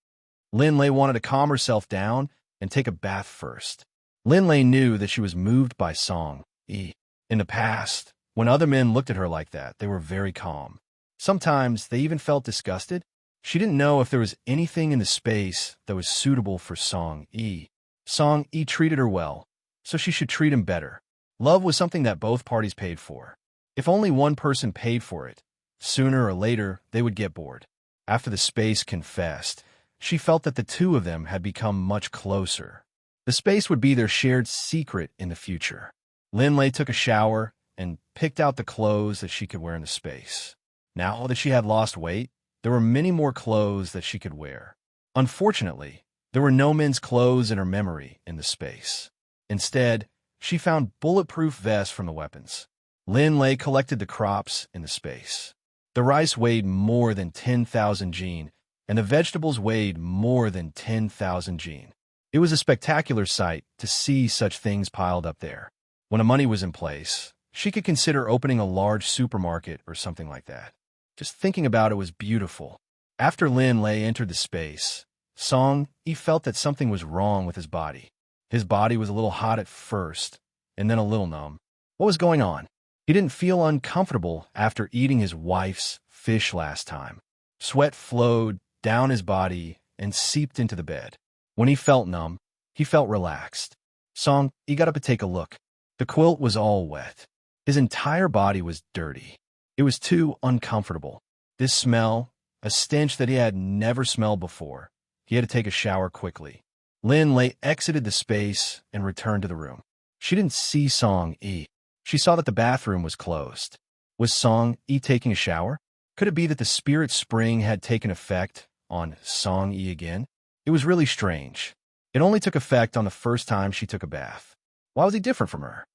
Lin-lei wanted to calm herself down and take a bath first. Lin-lei knew that she was moved by Song-yi. In the past, when other men looked at her like that, they were very calm. Sometimes they even felt disgusted. She didn't know if there was anything in the space that was suitable for Song-yi. Song-yi treated her well, so she should treat him better. Love was something that both parties paid for. If only one person paid for it, sooner or later they would get bored. After the space confessed, she felt that the two of them had become much closer. The space would be their shared secret in the future. Lin-lei took a shower and picked out the clothes that she could wear in the space. Now that she had lost weight, there were many more clothes that she could wear. Unfortunately, there were no men's clothes in her memory in the space. Instead, she found bulletproof vests from the weapons. Lin-lei collected the crops in the space. The rice weighed more than 10,000 jin, and the vegetables weighed more than 10,000 jin. It was a spectacular sight to see such things piled up there. When the money was in place, she could consider opening a large supermarket or something like that. Just thinking about it was beautiful. After Lin-lei entered the space, Song-yi felt that something was wrong with his body. His body was a little hot at first, and then a little numb. What was going on? He didn't feel uncomfortable after eating his wife's fish last time. Sweat flowed down his body and seeped into the bed. When he felt numb, he felt relaxed. Song-yi got up to take a look. The quilt was all wet. His entire body was dirty. It was too uncomfortable. This smell, a stench that he had never smelled before. He had to take a shower quickly. Lin-lei exited the space and returned to the room. She didn't see Song-yi. She saw that the bathroom was closed. Was Song-yi taking a shower? Could it be that the spirit spring had taken effect on Song-yi again? It was really strange. It only took effect on the first time she took a bath. Why was he different from her?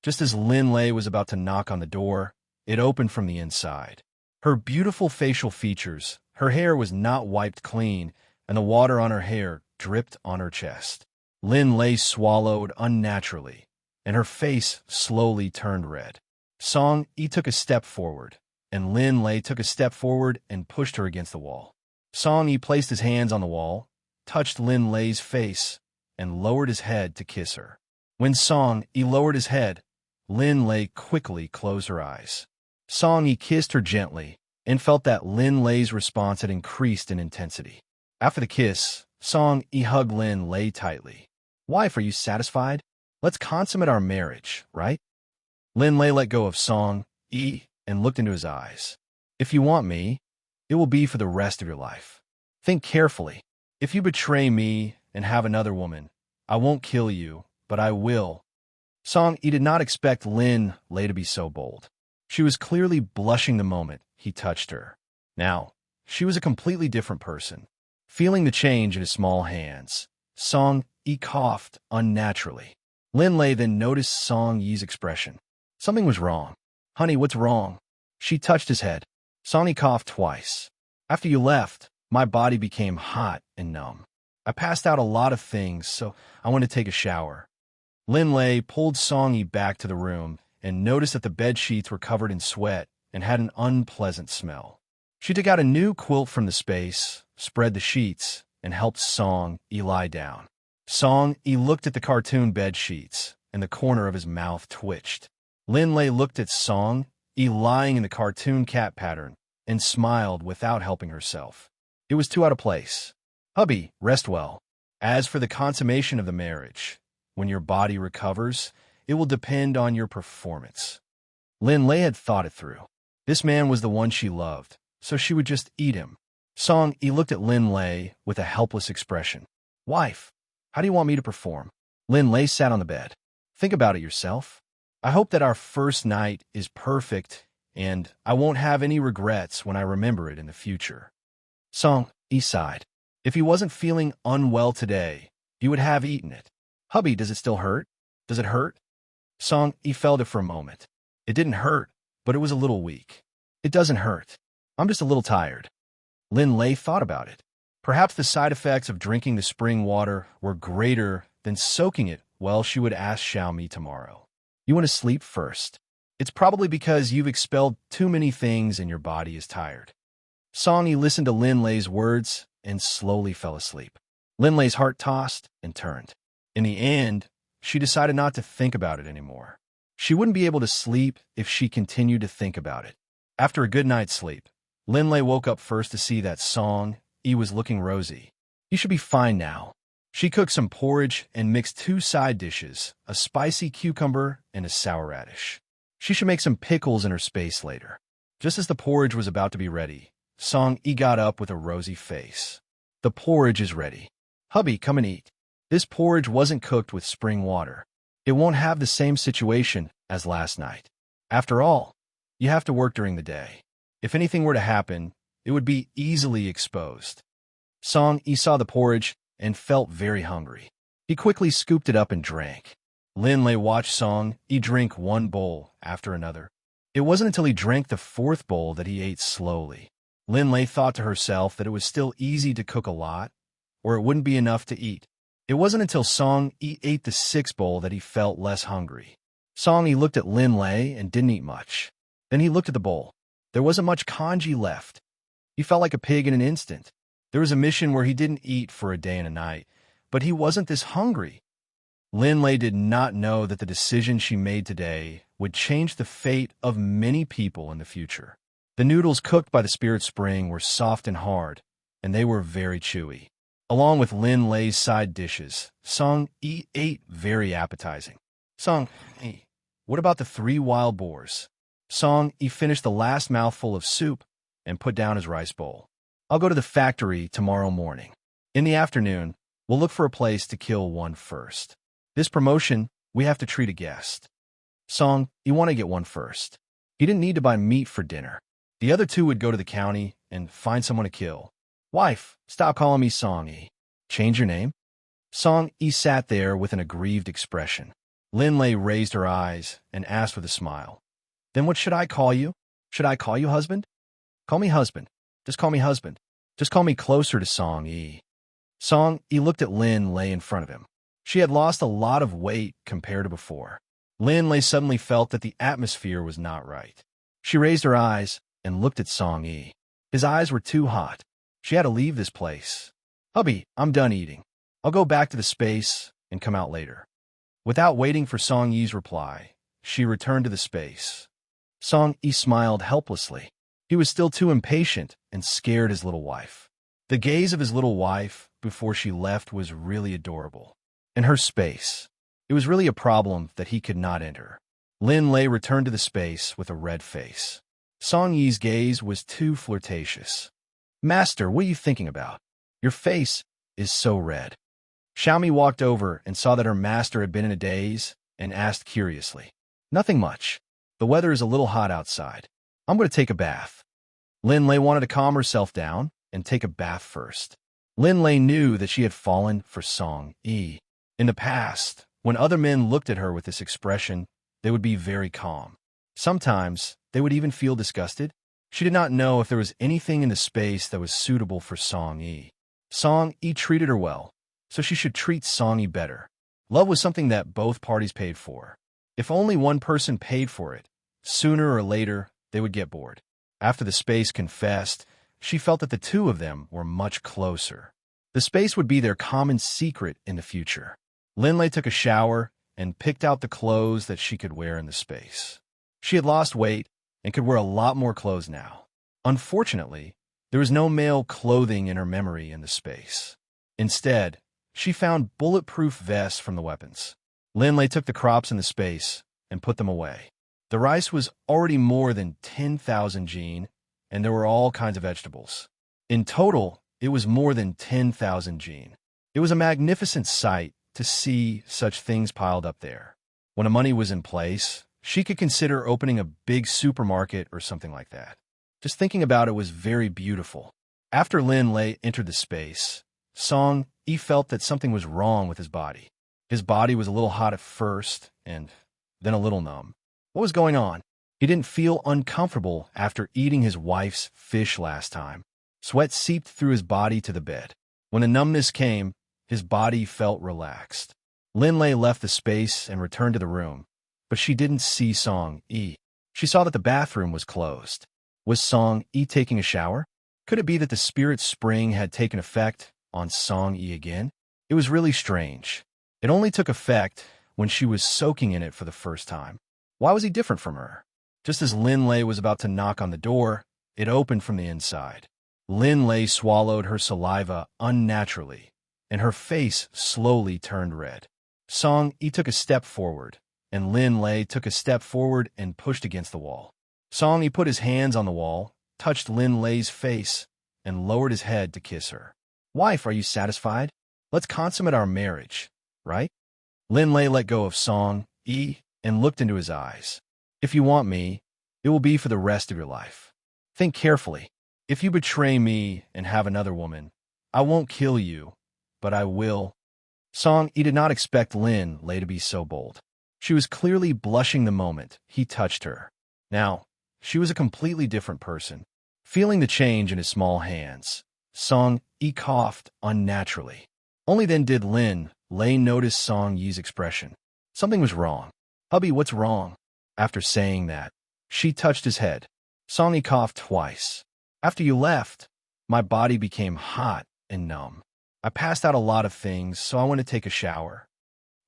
Just as Lin-lei was about to knock on the door, it opened from the inside. Her beautiful facial features, her hair was not wiped clean, and the water on her hair dripped on her chest. Lin-lei swallowed unnaturally, and her face slowly turned red. Song-yi took a step forward, and Lin-lei took a step forward and pushed her against the wall. Song-yi placed his hands on the wall, touched Lin-lei's face, and lowered his head to kiss her. When Song-yi lowered his head, Lin-lei quickly closed her eyes. Song-yi kissed her gently and felt that Lin-lei's response had increased in intensity. After the kiss, Song-yi hugged Lin-lei tightly. Wife, are you satisfied? Let's consummate our marriage, right? Lin-lei let go of Song-yi and looked into his eyes. If you want me, it will be for the rest of your life. Think carefully. If you betray me and have another woman, I won't kill you, but I will. Song-yi did not expect Lin-lei to be so bold. She was clearly blushing the moment he touched her. Now, she was a completely different person. Feeling the change in his small hands, Song-yi coughed unnaturally. Lin-lei then noticed Song-yi's expression. Something was wrong. Honey, what's wrong? She touched his head. Song Yi coughed twice. After you left, my body became hot and numb. I passed out a lot of things, so I went to take a shower. Lin Lei pulled Song Yi back to the room and noticed that the bed sheets were covered in sweat and had an unpleasant smell. She took out a new quilt from the space, spread the sheets, and helped Song Yi lie down. Song Yi looked at the cartoon bed sheets, and the corner of his mouth twitched. Lin Lei looked at Song Yi lying in the cartoon cat pattern and smiled without helping herself. It was too out of place. Hubby, rest well. As for the consummation of the marriage, when your body recovers, it will depend on your performance. Lin Lei had thought it through. This man was the one she loved, so she would just eat him. Song Yi looked at Lin Lei with a helpless expression. Wife, how do you want me to perform? Lin Lei sat on the bed. Think about it yourself. I hope that our first night is perfect, and I won't have any regrets when I remember it in the future. Song Yi sighed. If he wasn't feeling unwell today, he would have eaten it. Hubby, does it still hurt? Does it hurt? Song Yi felt it for a moment. It didn't hurt, but it was a little weak. It doesn't hurt. I'm just a little tired. Lin Lei thought about it. Perhaps the side effects of drinking the spring water were greater than soaking it. Well, she would ask Xiaomi tomorrow. You want to sleep first. It's probably because you've expelled too many things and your body is tired. Song Yi listened to Lin Lei's words and slowly fell asleep. Lin Lei's heart tossed and turned. In the end, she decided not to think about it anymore. She wouldn't be able to sleep if she continued to think about it. After a good night's sleep, Lin Lei woke up first to see that Song Yi was looking rosy. You should be fine now. She cooked some porridge and mixed 2 side dishes, a spicy cucumber and a sour radish. She should make some pickles in her space later. Just as the porridge was about to be ready, Song Yi got up with a rosy face. The porridge is ready. Hubby, come and eat. This porridge wasn't cooked with spring water. It won't have the same situation as last night. After all, you have to work during the day. If anything were to happen, it would be easily exposed. Song Yi saw the porridge and felt very hungry. He quickly scooped it up and drank. Lin Lei watched Song Yi drink one bowl after another. It wasn't until he drank the 4th bowl that he ate slowly. Lin Lei thought to herself that it was still easy to cook a lot, or it wouldn't be enough to eat. It wasn't until Song Yi ate the 6th bowl that he felt less hungry. Song Yi looked at Lin Lei and didn't eat much. Then he looked at the bowl. There wasn't much congee left. He felt like a pig in an instant. There was a mission where he didn't eat for a day and a night, but he wasn't this hungry. Lin Lei did not know that the decision she made today would change the fate of many people in the future. The noodles cooked by the Spirit Spring were soft and hard, and they were very chewy. Along with Lin Lei's side dishes, Song Yi ate very appetizing. Song Yi, what about the 3 wild boars? Song Yi finished the last mouthful of soup and put down his rice bowl. I'll go to the factory tomorrow morning. In the afternoon, we'll look for a place to kill one first. This promotion, we have to treat a guest. Song, you want to get one first. He didn't need to buy meat for dinner. The other 2 would go to the county and find someone to kill. Wife, stop calling me Song Yi. Change your name? Song Yi sat there with an aggrieved expression. Lin Lei raised her eyes and asked with a smile. Then what should I call you? Should I call you husband? Call me husband. Just call me husband. Just call me closer to Song Yi. Song Yi looked at Lin Lei in front of him. She had lost a lot of weight compared to before. Lin Lei suddenly felt that the atmosphere was not right. She raised her eyes and looked at Song Yi. His eyes were too hot. She had to leave this place. Hubby, I'm done eating. I'll go back to the space and come out later. Without waiting for Song Yi's reply, she returned to the space. Song Yi smiled helplessly. He was still too impatient and scared his little wife. The gaze of his little wife before she left was really adorable. In her space, it was really a problem that he could not enter. Lin Lei returned to the space with a red face. Song Yi's gaze was too flirtatious. Master, what are you thinking about? Your face is so red. Xiaomi walked over and saw that her master had been in a daze and asked curiously. Nothing much. The weather is a little hot outside. I'm going to take a bath. Lin Lei wanted to calm herself down and take a bath first. Lin Lei knew that she had fallen for Song Yi. In the past, when other men looked at her with this expression, they would be very calm. Sometimes, they would even feel disgusted. She did not know if there was anything in the space that was suitable for Song Yi. Song Yi treated her well, so she should treat Song Yi better. Love was something that both parties paid for. If only one person paid for it, sooner or later they would get bored. After the space confessed, she felt that the two of them were much closer. The space would be their common secret in the future. Linlei took a shower and picked out the clothes that she could wear in the space. She had lost weight and could wear a lot more clothes now. Unfortunately, there was no male clothing in her memory in the space. Instead, she found bulletproof vests from the weapons. Linlei took the crops in the space and put them away. The rice was already more than 10,000 jin, and there were all kinds of vegetables. In total, it was more than 10,000 jin. It was a magnificent sight to see such things piled up there. When the money was in place, she could consider opening a big supermarket or something like that. Just thinking about it was very beautiful. After Linlei entered the space, Song Yi felt that something was wrong with his body. His body was a little hot at first, and then a little numb. What was going on? He didn't feel uncomfortable after eating his wife's fish last time. Sweat seeped through his body to the bed. When the numbness came, his body felt relaxed. Linlei left the space and returned to the room, but she didn't see Song Yi. She saw that the bathroom was closed. Was Song Yi taking a shower? Could it be that the spirit spring had taken effect on Song Yi again? It was really strange. It only took effect when she was soaking in it for the first time. Why was he different from her? Just as Linlei was about to knock on the door, it opened from the inside. Linlei swallowed her saliva unnaturally, and her face slowly turned red. Song Yi took a step forward, and Linlei took a step forward and pushed against the wall. Song Yi put his hands on the wall, touched Linlei's face, and lowered his head to kiss her. "Wife, are you satisfied? Let's consummate our marriage, right?" Linlei let go of Song Yi and looked into his eyes. "If you want me, it will be for the rest of your life. Think carefully. If you betray me and have another woman, I won't kill you, but I will." Song Yi did not expect Linlei to be so bold. She was clearly blushing the moment he touched her. Now, she was a completely different person. Feeling the change in his small hands, Song Yi coughed unnaturally. Only then did Linlei notice Song Yi's expression. Something was wrong. "Hubby, what's wrong?" After saying that, she touched his head. Song Yi coughed twice. "After you left, my body became hot and numb. I passed out a lot of things, so I went to take a shower."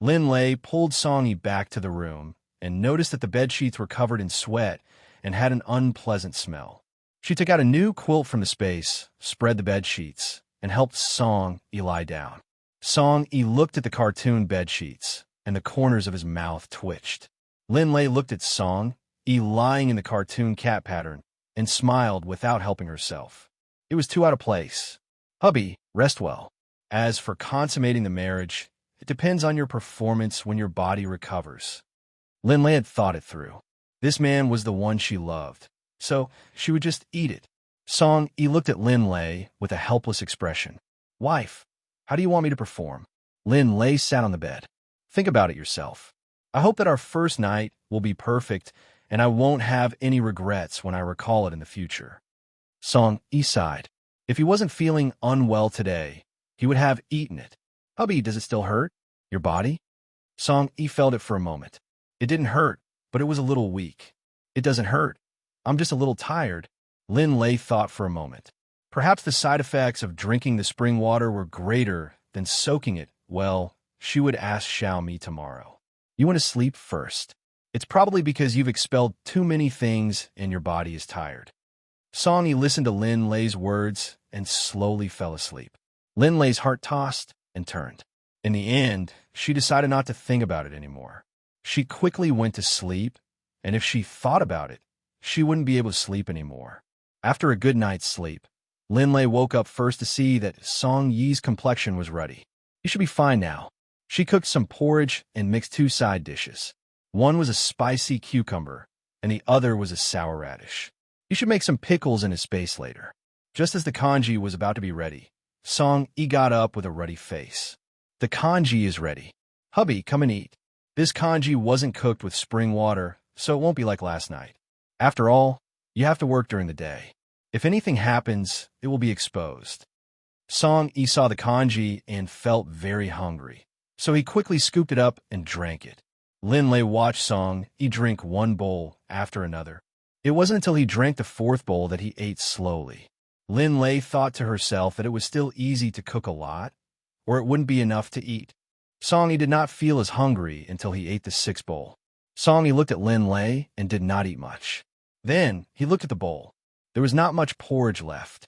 Linlei pulled Song Yi back to the room and noticed that the bedsheets were covered in sweat and had an unpleasant smell. She took out a new quilt from the space, spread the bedsheets, and helped Song Yi lie down. Song Yi looked at the cartoon bedsheets, and the corners of his mouth twitched. Linlei looked at Song Yi lying in the cartoon cat pattern and smiled without helping herself. It was too out of place. "Hubby, rest well. As for consummating the marriage, it depends on your performance when your body recovers." Linlei had thought it through. This man was the one she loved, so she would just eat it. Song Yi looked at Linlei with a helpless expression. "Wife, how do you want me to perform?" Linlei sat on the bed. "Think about it yourself. I hope that our first night will be perfect and I won't have any regrets when I recall it in the future." Song Yi sighed. If he wasn't feeling unwell today, he would have eaten it. "Hubby, does it still hurt? Your body?" Song Yi felt it for a moment. It didn't hurt, but it was a little weak. "It doesn't hurt. I'm just a little tired." Linlei thought for a moment. Perhaps the side effects of drinking the spring water were greater than soaking it. Well, she would ask Xiaomi tomorrow. "You want to sleep first. It's probably because you've expelled too many things and your body is tired." Song Yi listened to Linlei's words and slowly fell asleep. Linlei's heart tossed and turned. In the end, she decided not to think about it anymore. She quickly went to sleep, and if she thought about it, she wouldn't be able to sleep anymore. After a good night's sleep, Linlei woke up first to see that Song Yi's complexion was ruddy. He should be fine now. She cooked some porridge and mixed two side dishes. One was a spicy cucumber, and the other was a sour radish. He should make some pickles in his space later. Just as the congee was about to be ready, Song Yi got up with a ruddy face. "The congee is ready. Hubby, come and eat." This congee wasn't cooked with spring water, so it won't be like last night. After all, You have to work during the day. If anything happens, it will be exposed. Song Yi saw the kanji and felt very hungry, so he quickly scooped it up and drank it. Lin Lei watched Song Yi drink one bowl after another. It wasn't until he drank the fourth bowl that he ate slowly. Lin Lei thought to herself that it was still easy to cook a lot, or it wouldn't be enough to eat. Song Yi did not feel as hungry until he ate the sixth bowl. Song Yi looked at Lin Lei and did not eat much. Then he looked at the bowl. There was not much porridge left.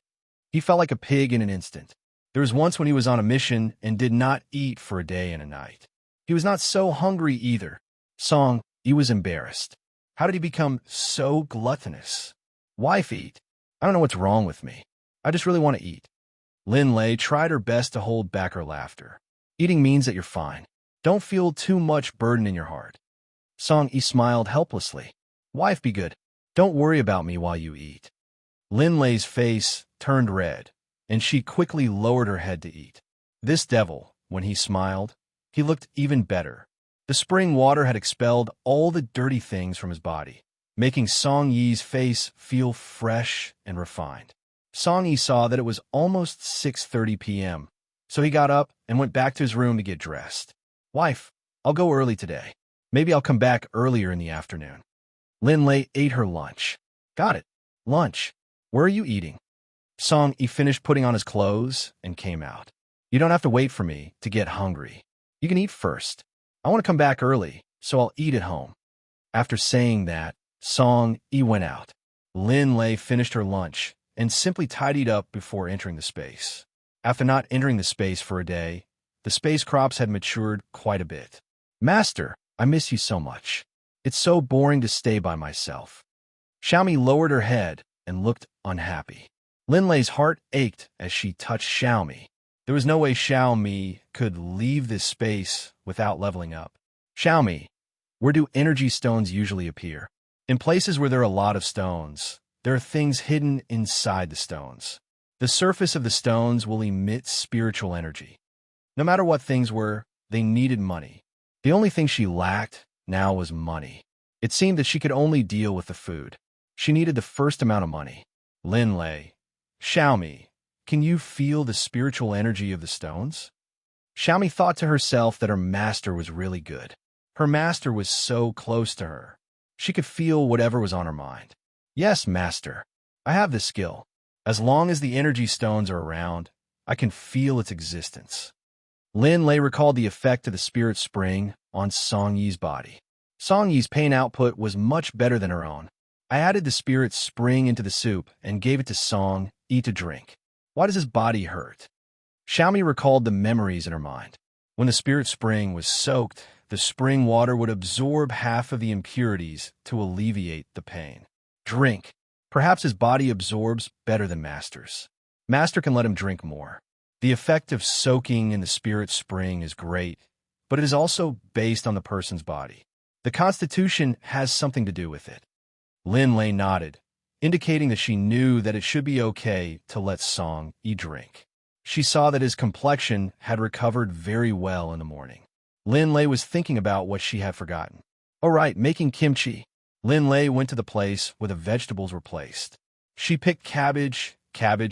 He felt like a pig in an instant. There was once when he was on a mission and did not eat for a day and a night. He was not so hungry either. Song Yi was embarrassed. How did he become so gluttonous? Wife, eat. I don't know what's wrong with me. I just really want to eat. Lin Lei tried her best to hold back her laughter. Eating means that you're fine. Don't feel too much burden in your heart. Song Yi smiled helplessly. Wife, be good. Don't worry about me while you eat. Lin Lei's face turned red, and she quickly lowered her head to eat. This devil, when he smiled, he looked even better. The spring water had expelled all the dirty things from his body, making Song Yi's face feel fresh and refined. Song Yi saw that it was almost 6:30 p.m., so he got up and went back to his room to get dressed. Wife, I'll go early today. Maybe I'll come back earlier in the afternoon. Lin Lei ate her lunch. Got it. Lunch. Where are you eating? Song Yi finished putting on his clothes and came out. You don't have to wait for me to get hungry. You can eat first. I want to come back early, so I'll eat at home. After saying that, Song Yi went out. Lin Lei finished her lunch and simply tidied up before entering the space. After not entering the space for a day, the space crops had matured quite a bit. Master, I miss you so much. It's so boring to stay by myself. Xiaomi lowered her head and looked unhappy. Lin Lei's heart ached as she touched Xiaomi. There was no way Xiaomi could leave this space without leveling up. Xiaomi, where do energy stones usually appear? In places where there are a lot of stones, there are things hidden inside the stones. The surface of the stones will emit spiritual energy. No matter what things were, they needed money. The only thing she lacked now was money. It seemed that she could only deal with the food. She needed the first amount of money. Lin Lei, Xiaomi, can you feel the spiritual energy of the stones? Xiaomi thought to herself that her master was really good. Her master was so close to her. She could feel whatever was on her mind. Yes, master, I have this skill. As long as the energy stones are around, I can feel its existence. Lin Lei recalled the effect of the spirit spring on Song Yi's body. Song Yi's pain output was much better than her own. I added the spirit spring into the soup and gave it to Song Yi to drink. Why does his body hurt? Xiaomi recalled the memories in her mind. When the spirit spring was soaked, the spring water would absorb half of the impurities to alleviate the pain. Drink. Perhaps his body absorbs better than Master's. Master can let him drink more. The effect of soaking in the spirit spring is great, but it is also based on the person's body. The constitution has something to do with it. Lin Lei nodded, indicating that she knew that it should be okay to let Song Yi drink. She saw that his complexion had recovered very well in the morning. Lin Lei was thinking about what she had forgotten. All right, making kimchi. Lin Lei went to the place where the vegetables were placed. She picked cabbage,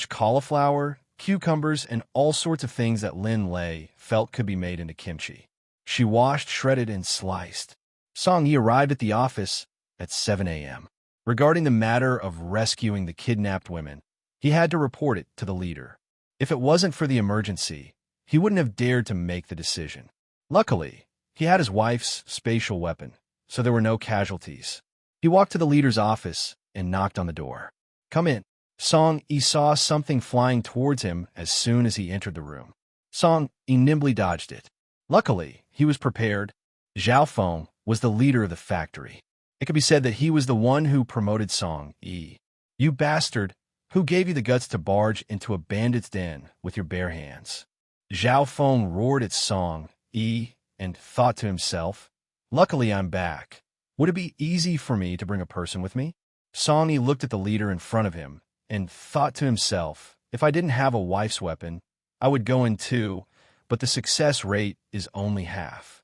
cauliflower, cucumbers, and all sorts of things that Lin Lei felt could be made into kimchi. She washed, shredded, and sliced. Song Yi arrived at the office at 7 a.m. Regarding the matter of rescuing the kidnapped women, he had to report it to the leader. If it wasn't for the emergency, he wouldn't have dared to make the decision. Luckily, he had his wife's spatial weapon, so there were no casualties. He walked to the leader's office and knocked on the door. Come in. Song Yi saw something flying towards him as soon as he entered the room. Song Yi nimbly dodged it. Luckily, he was prepared. Zhao Feng was the leader of the factory. It could be said that he was the one who promoted Song Yi. You bastard, who gave you the guts to barge into a bandit's den with your bare hands? Zhao Feng roared at Song Yi and thought to himself, luckily I'm back. Would it be easy for me to bring a person with me? Song Yi looked at the leader in front of him and thought to himself, if I didn't have a wife's weapon, I would go in too, but the success rate is only half.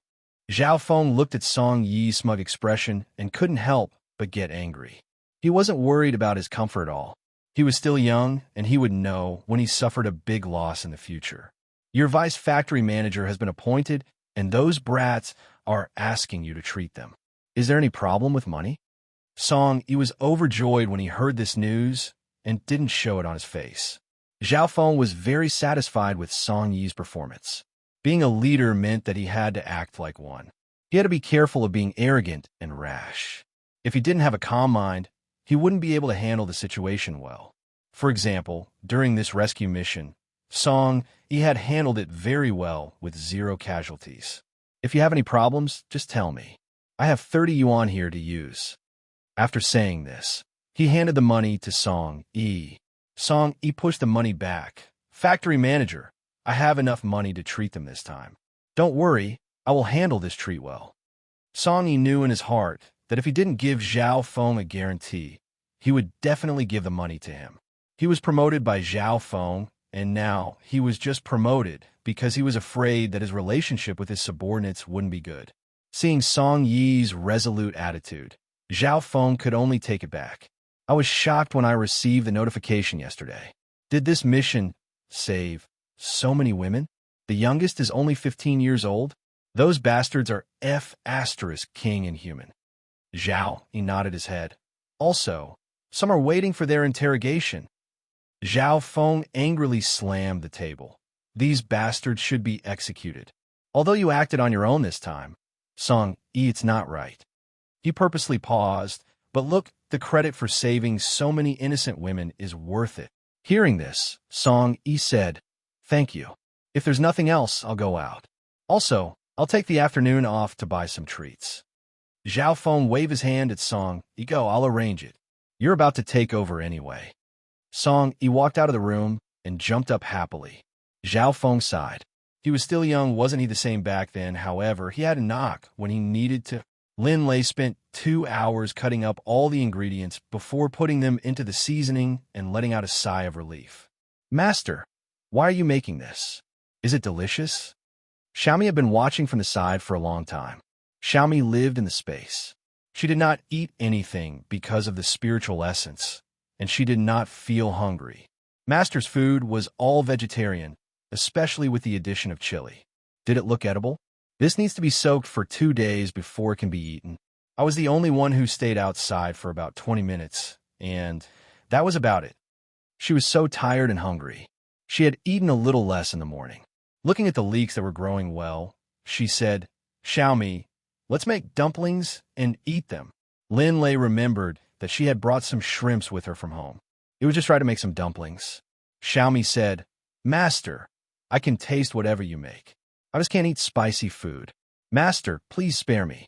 Zhao Feng looked at Song Yi's smug expression and couldn't help but get angry. He wasn't worried about his comfort at all. He was still young, and he would know when he suffered a big loss in the future. Your vice factory manager has been appointed, and those brats are asking you to treat them. Is there any problem with money? Song Yi was overjoyed when he heard this news and didn't show it on his face. Zhao Feng was very satisfied with Song Yi's performance. Being a leader meant that he had to act like one. He had to be careful of being arrogant and rash. If he didn't have a calm mind, he wouldn't be able to handle the situation well. For example, during this rescue mission, Song Yi had handled it very well with 0 casualties. If you have any problems, just tell me. I have 30 yuan here to use. After saying this, he handed the money to Song Yi. Song Yi pushed the money back. Factory manager, I have enough money to treat them this time. Don't worry, I will handle this treat well. Song Yi knew in his heart that if he didn't give Zhao Feng a guarantee, he would definitely give the money to him. He was promoted by Zhao Feng, and now he was just promoted because he was afraid that his relationship with his subordinates wouldn't be good. Seeing Song Yi's resolute attitude, Zhao Feng could only take it back. I was shocked when I received the notification yesterday. Did this mission save so many women? The youngest is only 15 years old. Those bastards are King and human. Zhao, he nodded his head. Also, some are waiting for their interrogation. Zhao Feng angrily slammed the table. These bastards should be executed. Although you acted on your own this time, Song Yi, it's not right. He purposely paused, but look, the credit for saving so many innocent women is worth it. Hearing this, Song Yi said, thank you. If there's nothing else, I'll go out. Also, I'll take the afternoon off to buy some treats. Zhao Feng waved his hand at Song Yi. Go, I'll arrange it. You're about to take over anyway. Song Yi walked out of the room and jumped up happily. Zhao Feng sighed. He was still young, wasn't he the same back then? However, he had a knock when he needed to. Lin Lei spent 2 hours cutting up all the ingredients before putting them into the seasoning and letting out a sigh of relief. Master, why are you making this? Is it delicious? Xiaomi had been watching from the side for a long time. Xiaomi lived in the space. She did not eat anything because of the spiritual essence, and she did not feel hungry. Master's food was all vegetarian, especially with the addition of chili. Did it look edible? This needs to be soaked for 2 days before it can be eaten. I was the only one who stayed outside for about 20 minutes, and that was about it. She was so tired and hungry. She had eaten a little less in the morning. Looking at the leeks that were growing well, she said, Xiaomi, let's make dumplings and eat them. Lin Lei remembered that she had brought some shrimps with her from home. It was just right to make some dumplings. Xiaomi said, Master, I can taste whatever you make. I just can't eat spicy food. Master, please spare me.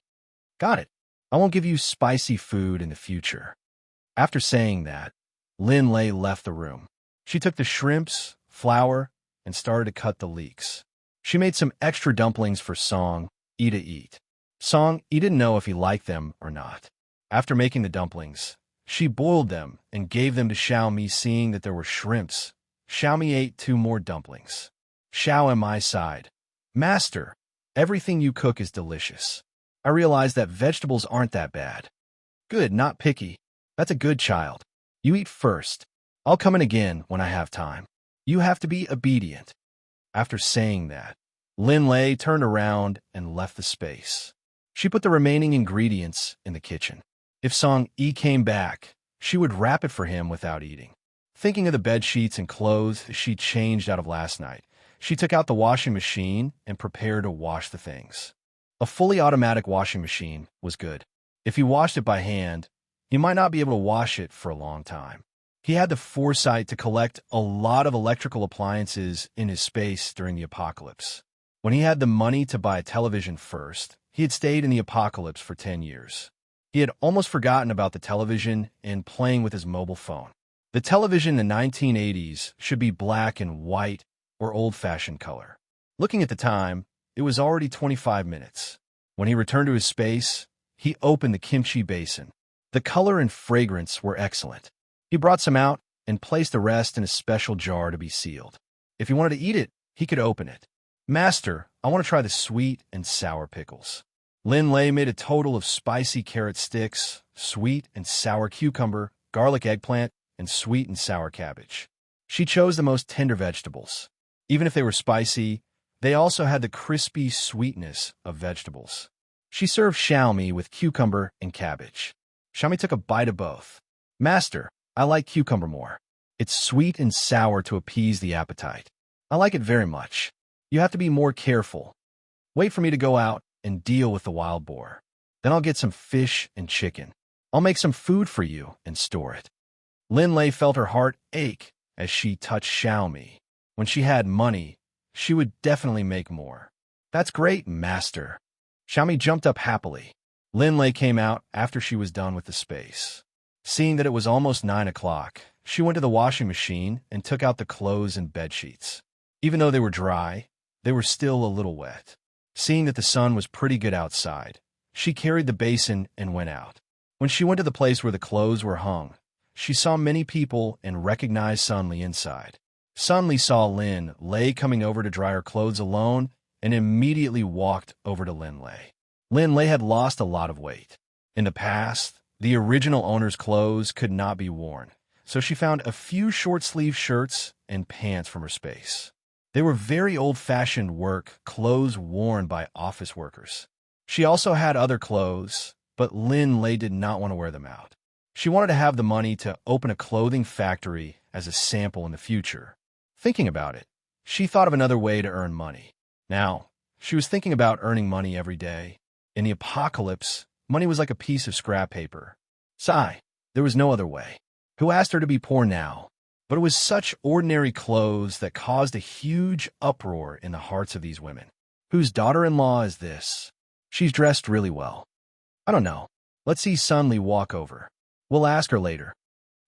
Got it. I won't give you spicy food in the future. After saying that, Lin Lei left the room. She took the shrimps, flour, and started to cut the leeks. She made some extra dumplings for Song Yi to eat. Song Yi didn't know if he liked them or not. After making the dumplings, she boiled them and gave them to Xiaomi. Seeing that there were shrimps, Xiaomi ate 2 more dumplings. Xiaomi sighed. Master, everything you cook is delicious. I realize that vegetables aren't that bad. Good, not picky. That's a good child. You eat first. I'll come in again when I have time. You have to be obedient. After saying that, Lin Lei turned around and left the space. She put the remaining ingredients in the kitchen. If Song Yi came back, she would wrap it for him without eating. Thinking of the bed sheets and clothes she changed out of last night, she took out the washing machine and prepared to wash the things. A fully automatic washing machine was good. If he washed it by hand, he might not be able to wash it for a long time. He had the foresight to collect a lot of electrical appliances in his space during the apocalypse. When he had the money to buy a television first, he had stayed in the apocalypse for 10 years. He had almost forgotten about the television and playing with his mobile phone. The television in the 1980s should be black and white or old-fashioned color. Looking at the time, it was already 25 minutes. When he returned to his space, he opened the kimchi basin. The color and fragrance were excellent. He brought some out and placed the rest in a special jar to be sealed. If he wanted to eat it, he could open it. Master, I want to try the sweet and sour pickles. Lin Lei made a total of spicy carrot sticks, sweet and sour cucumber, garlic eggplant, and sweet and sour cabbage. She chose the most tender vegetables. Even if they were spicy, they also had the crispy sweetness of vegetables. She served Xiaomi with cucumber and cabbage. Xiaomi took a bite of both. Master, I like cucumber more. It's sweet and sour to appease the appetite. I like it very much. You have to be more careful. Wait for me to go out and deal with the wild boar. Then I'll get some fish and chicken. I'll make some food for you and store it. Lin Lei felt her heart ache as she touched Xiaomi. When she had money, she would definitely make more. That's great, master. Xiaomi jumped up happily. Lin Lei came out after she was done with the space. Seeing that it was almost 9 o'clock, she went to the washing machine and took out the clothes and bedsheets. Even though they were dry, they were still a little wet. Seeing that the sun was pretty good outside, she carried the basin and went out. When she went to the place where the clothes were hung, she saw many people and recognized Sun Li inside. Sun Li saw Lin Lei coming over to dry her clothes alone and immediately walked over to Lin Lei. Lin Lei had lost a lot of weight. In the past, the original owner's clothes could not be worn, so she found a few short-sleeve shirts and pants from her space. They were very old-fashioned work clothes worn by office workers. She also had other clothes, but Lin Lei did not want to wear them out. She wanted to have the money to open a clothing factory as a sample in the future. Thinking about it, she thought of another way to earn money. Now, she was thinking about earning money every day. In the apocalypse, money was like a piece of scrap paper. Sigh, there was no other way. Who asked her to be poor now? But it was such ordinary clothes that caused a huge uproar in the hearts of these women. Whose daughter-in-law is this? She's dressed really well. I don't know. Let's see Sun Li walk over. We'll ask her later.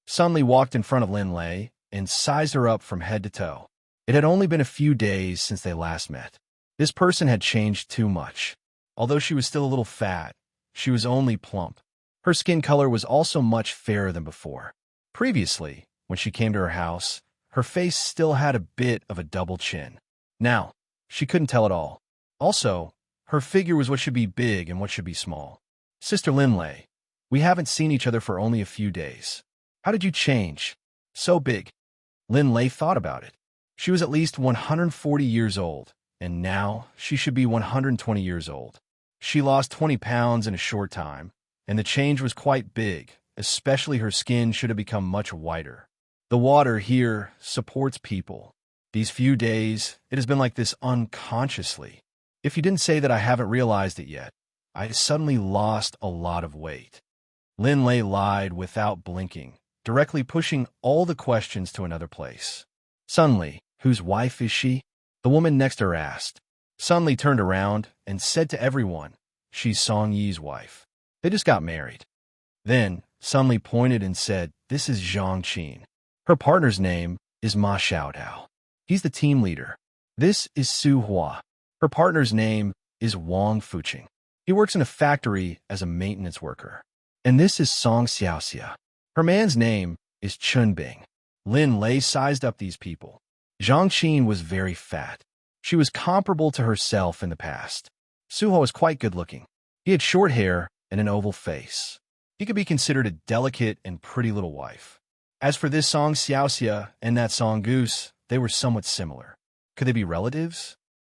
Sun Li walked in front of Lin Lei and sized her up from head to toe. It had only been a few days since they last met. This person had changed too much. Although she was still a little fat, she was only plump. Her skin color was also much fairer than before. Previously, when she came to her house, her face still had a bit of a double chin. Now, she couldn't tell at all. Also, her figure was what should be big and what should be small. Sister Lin Lei, we haven't seen each other for only a few days. How did you change? So big. Lin Lei thought about it. She was at least 140 years old, and now she should be 120 years old. She lost 20 pounds in a short time, and the change was quite big, especially her skin should have become much whiter. The water here supports people. These few days, it has been like this unconsciously. If you didn't say that I haven't realized it yet, I suddenly lost a lot of weight. Lin Lei lied without blinking, directly pushing all the questions to another place. Sun Li, whose wife is she? The woman next to her asked. Sun Li turned around and said to everyone, she's Song Yi's wife. They just got married. Then, Sun Li pointed and said, this is Zhang Qin. Her partner's name is Ma Xiaodao. He's the team leader. This is Su Hua. Her partner's name is Wang Fuqing. He works in a factory as a maintenance worker. And this is Song Xiaoxia. Her man's name is Chun Bing. Lin Lei sized up these people. Zhang Qin was very fat. She was comparable to herself in the past. Su Hua was quite good-looking. He had short hair and an oval face. He could be considered a delicate and pretty little wife. As for this Song Xiaoxia and that Song Goose, they were somewhat similar. Could they be relatives?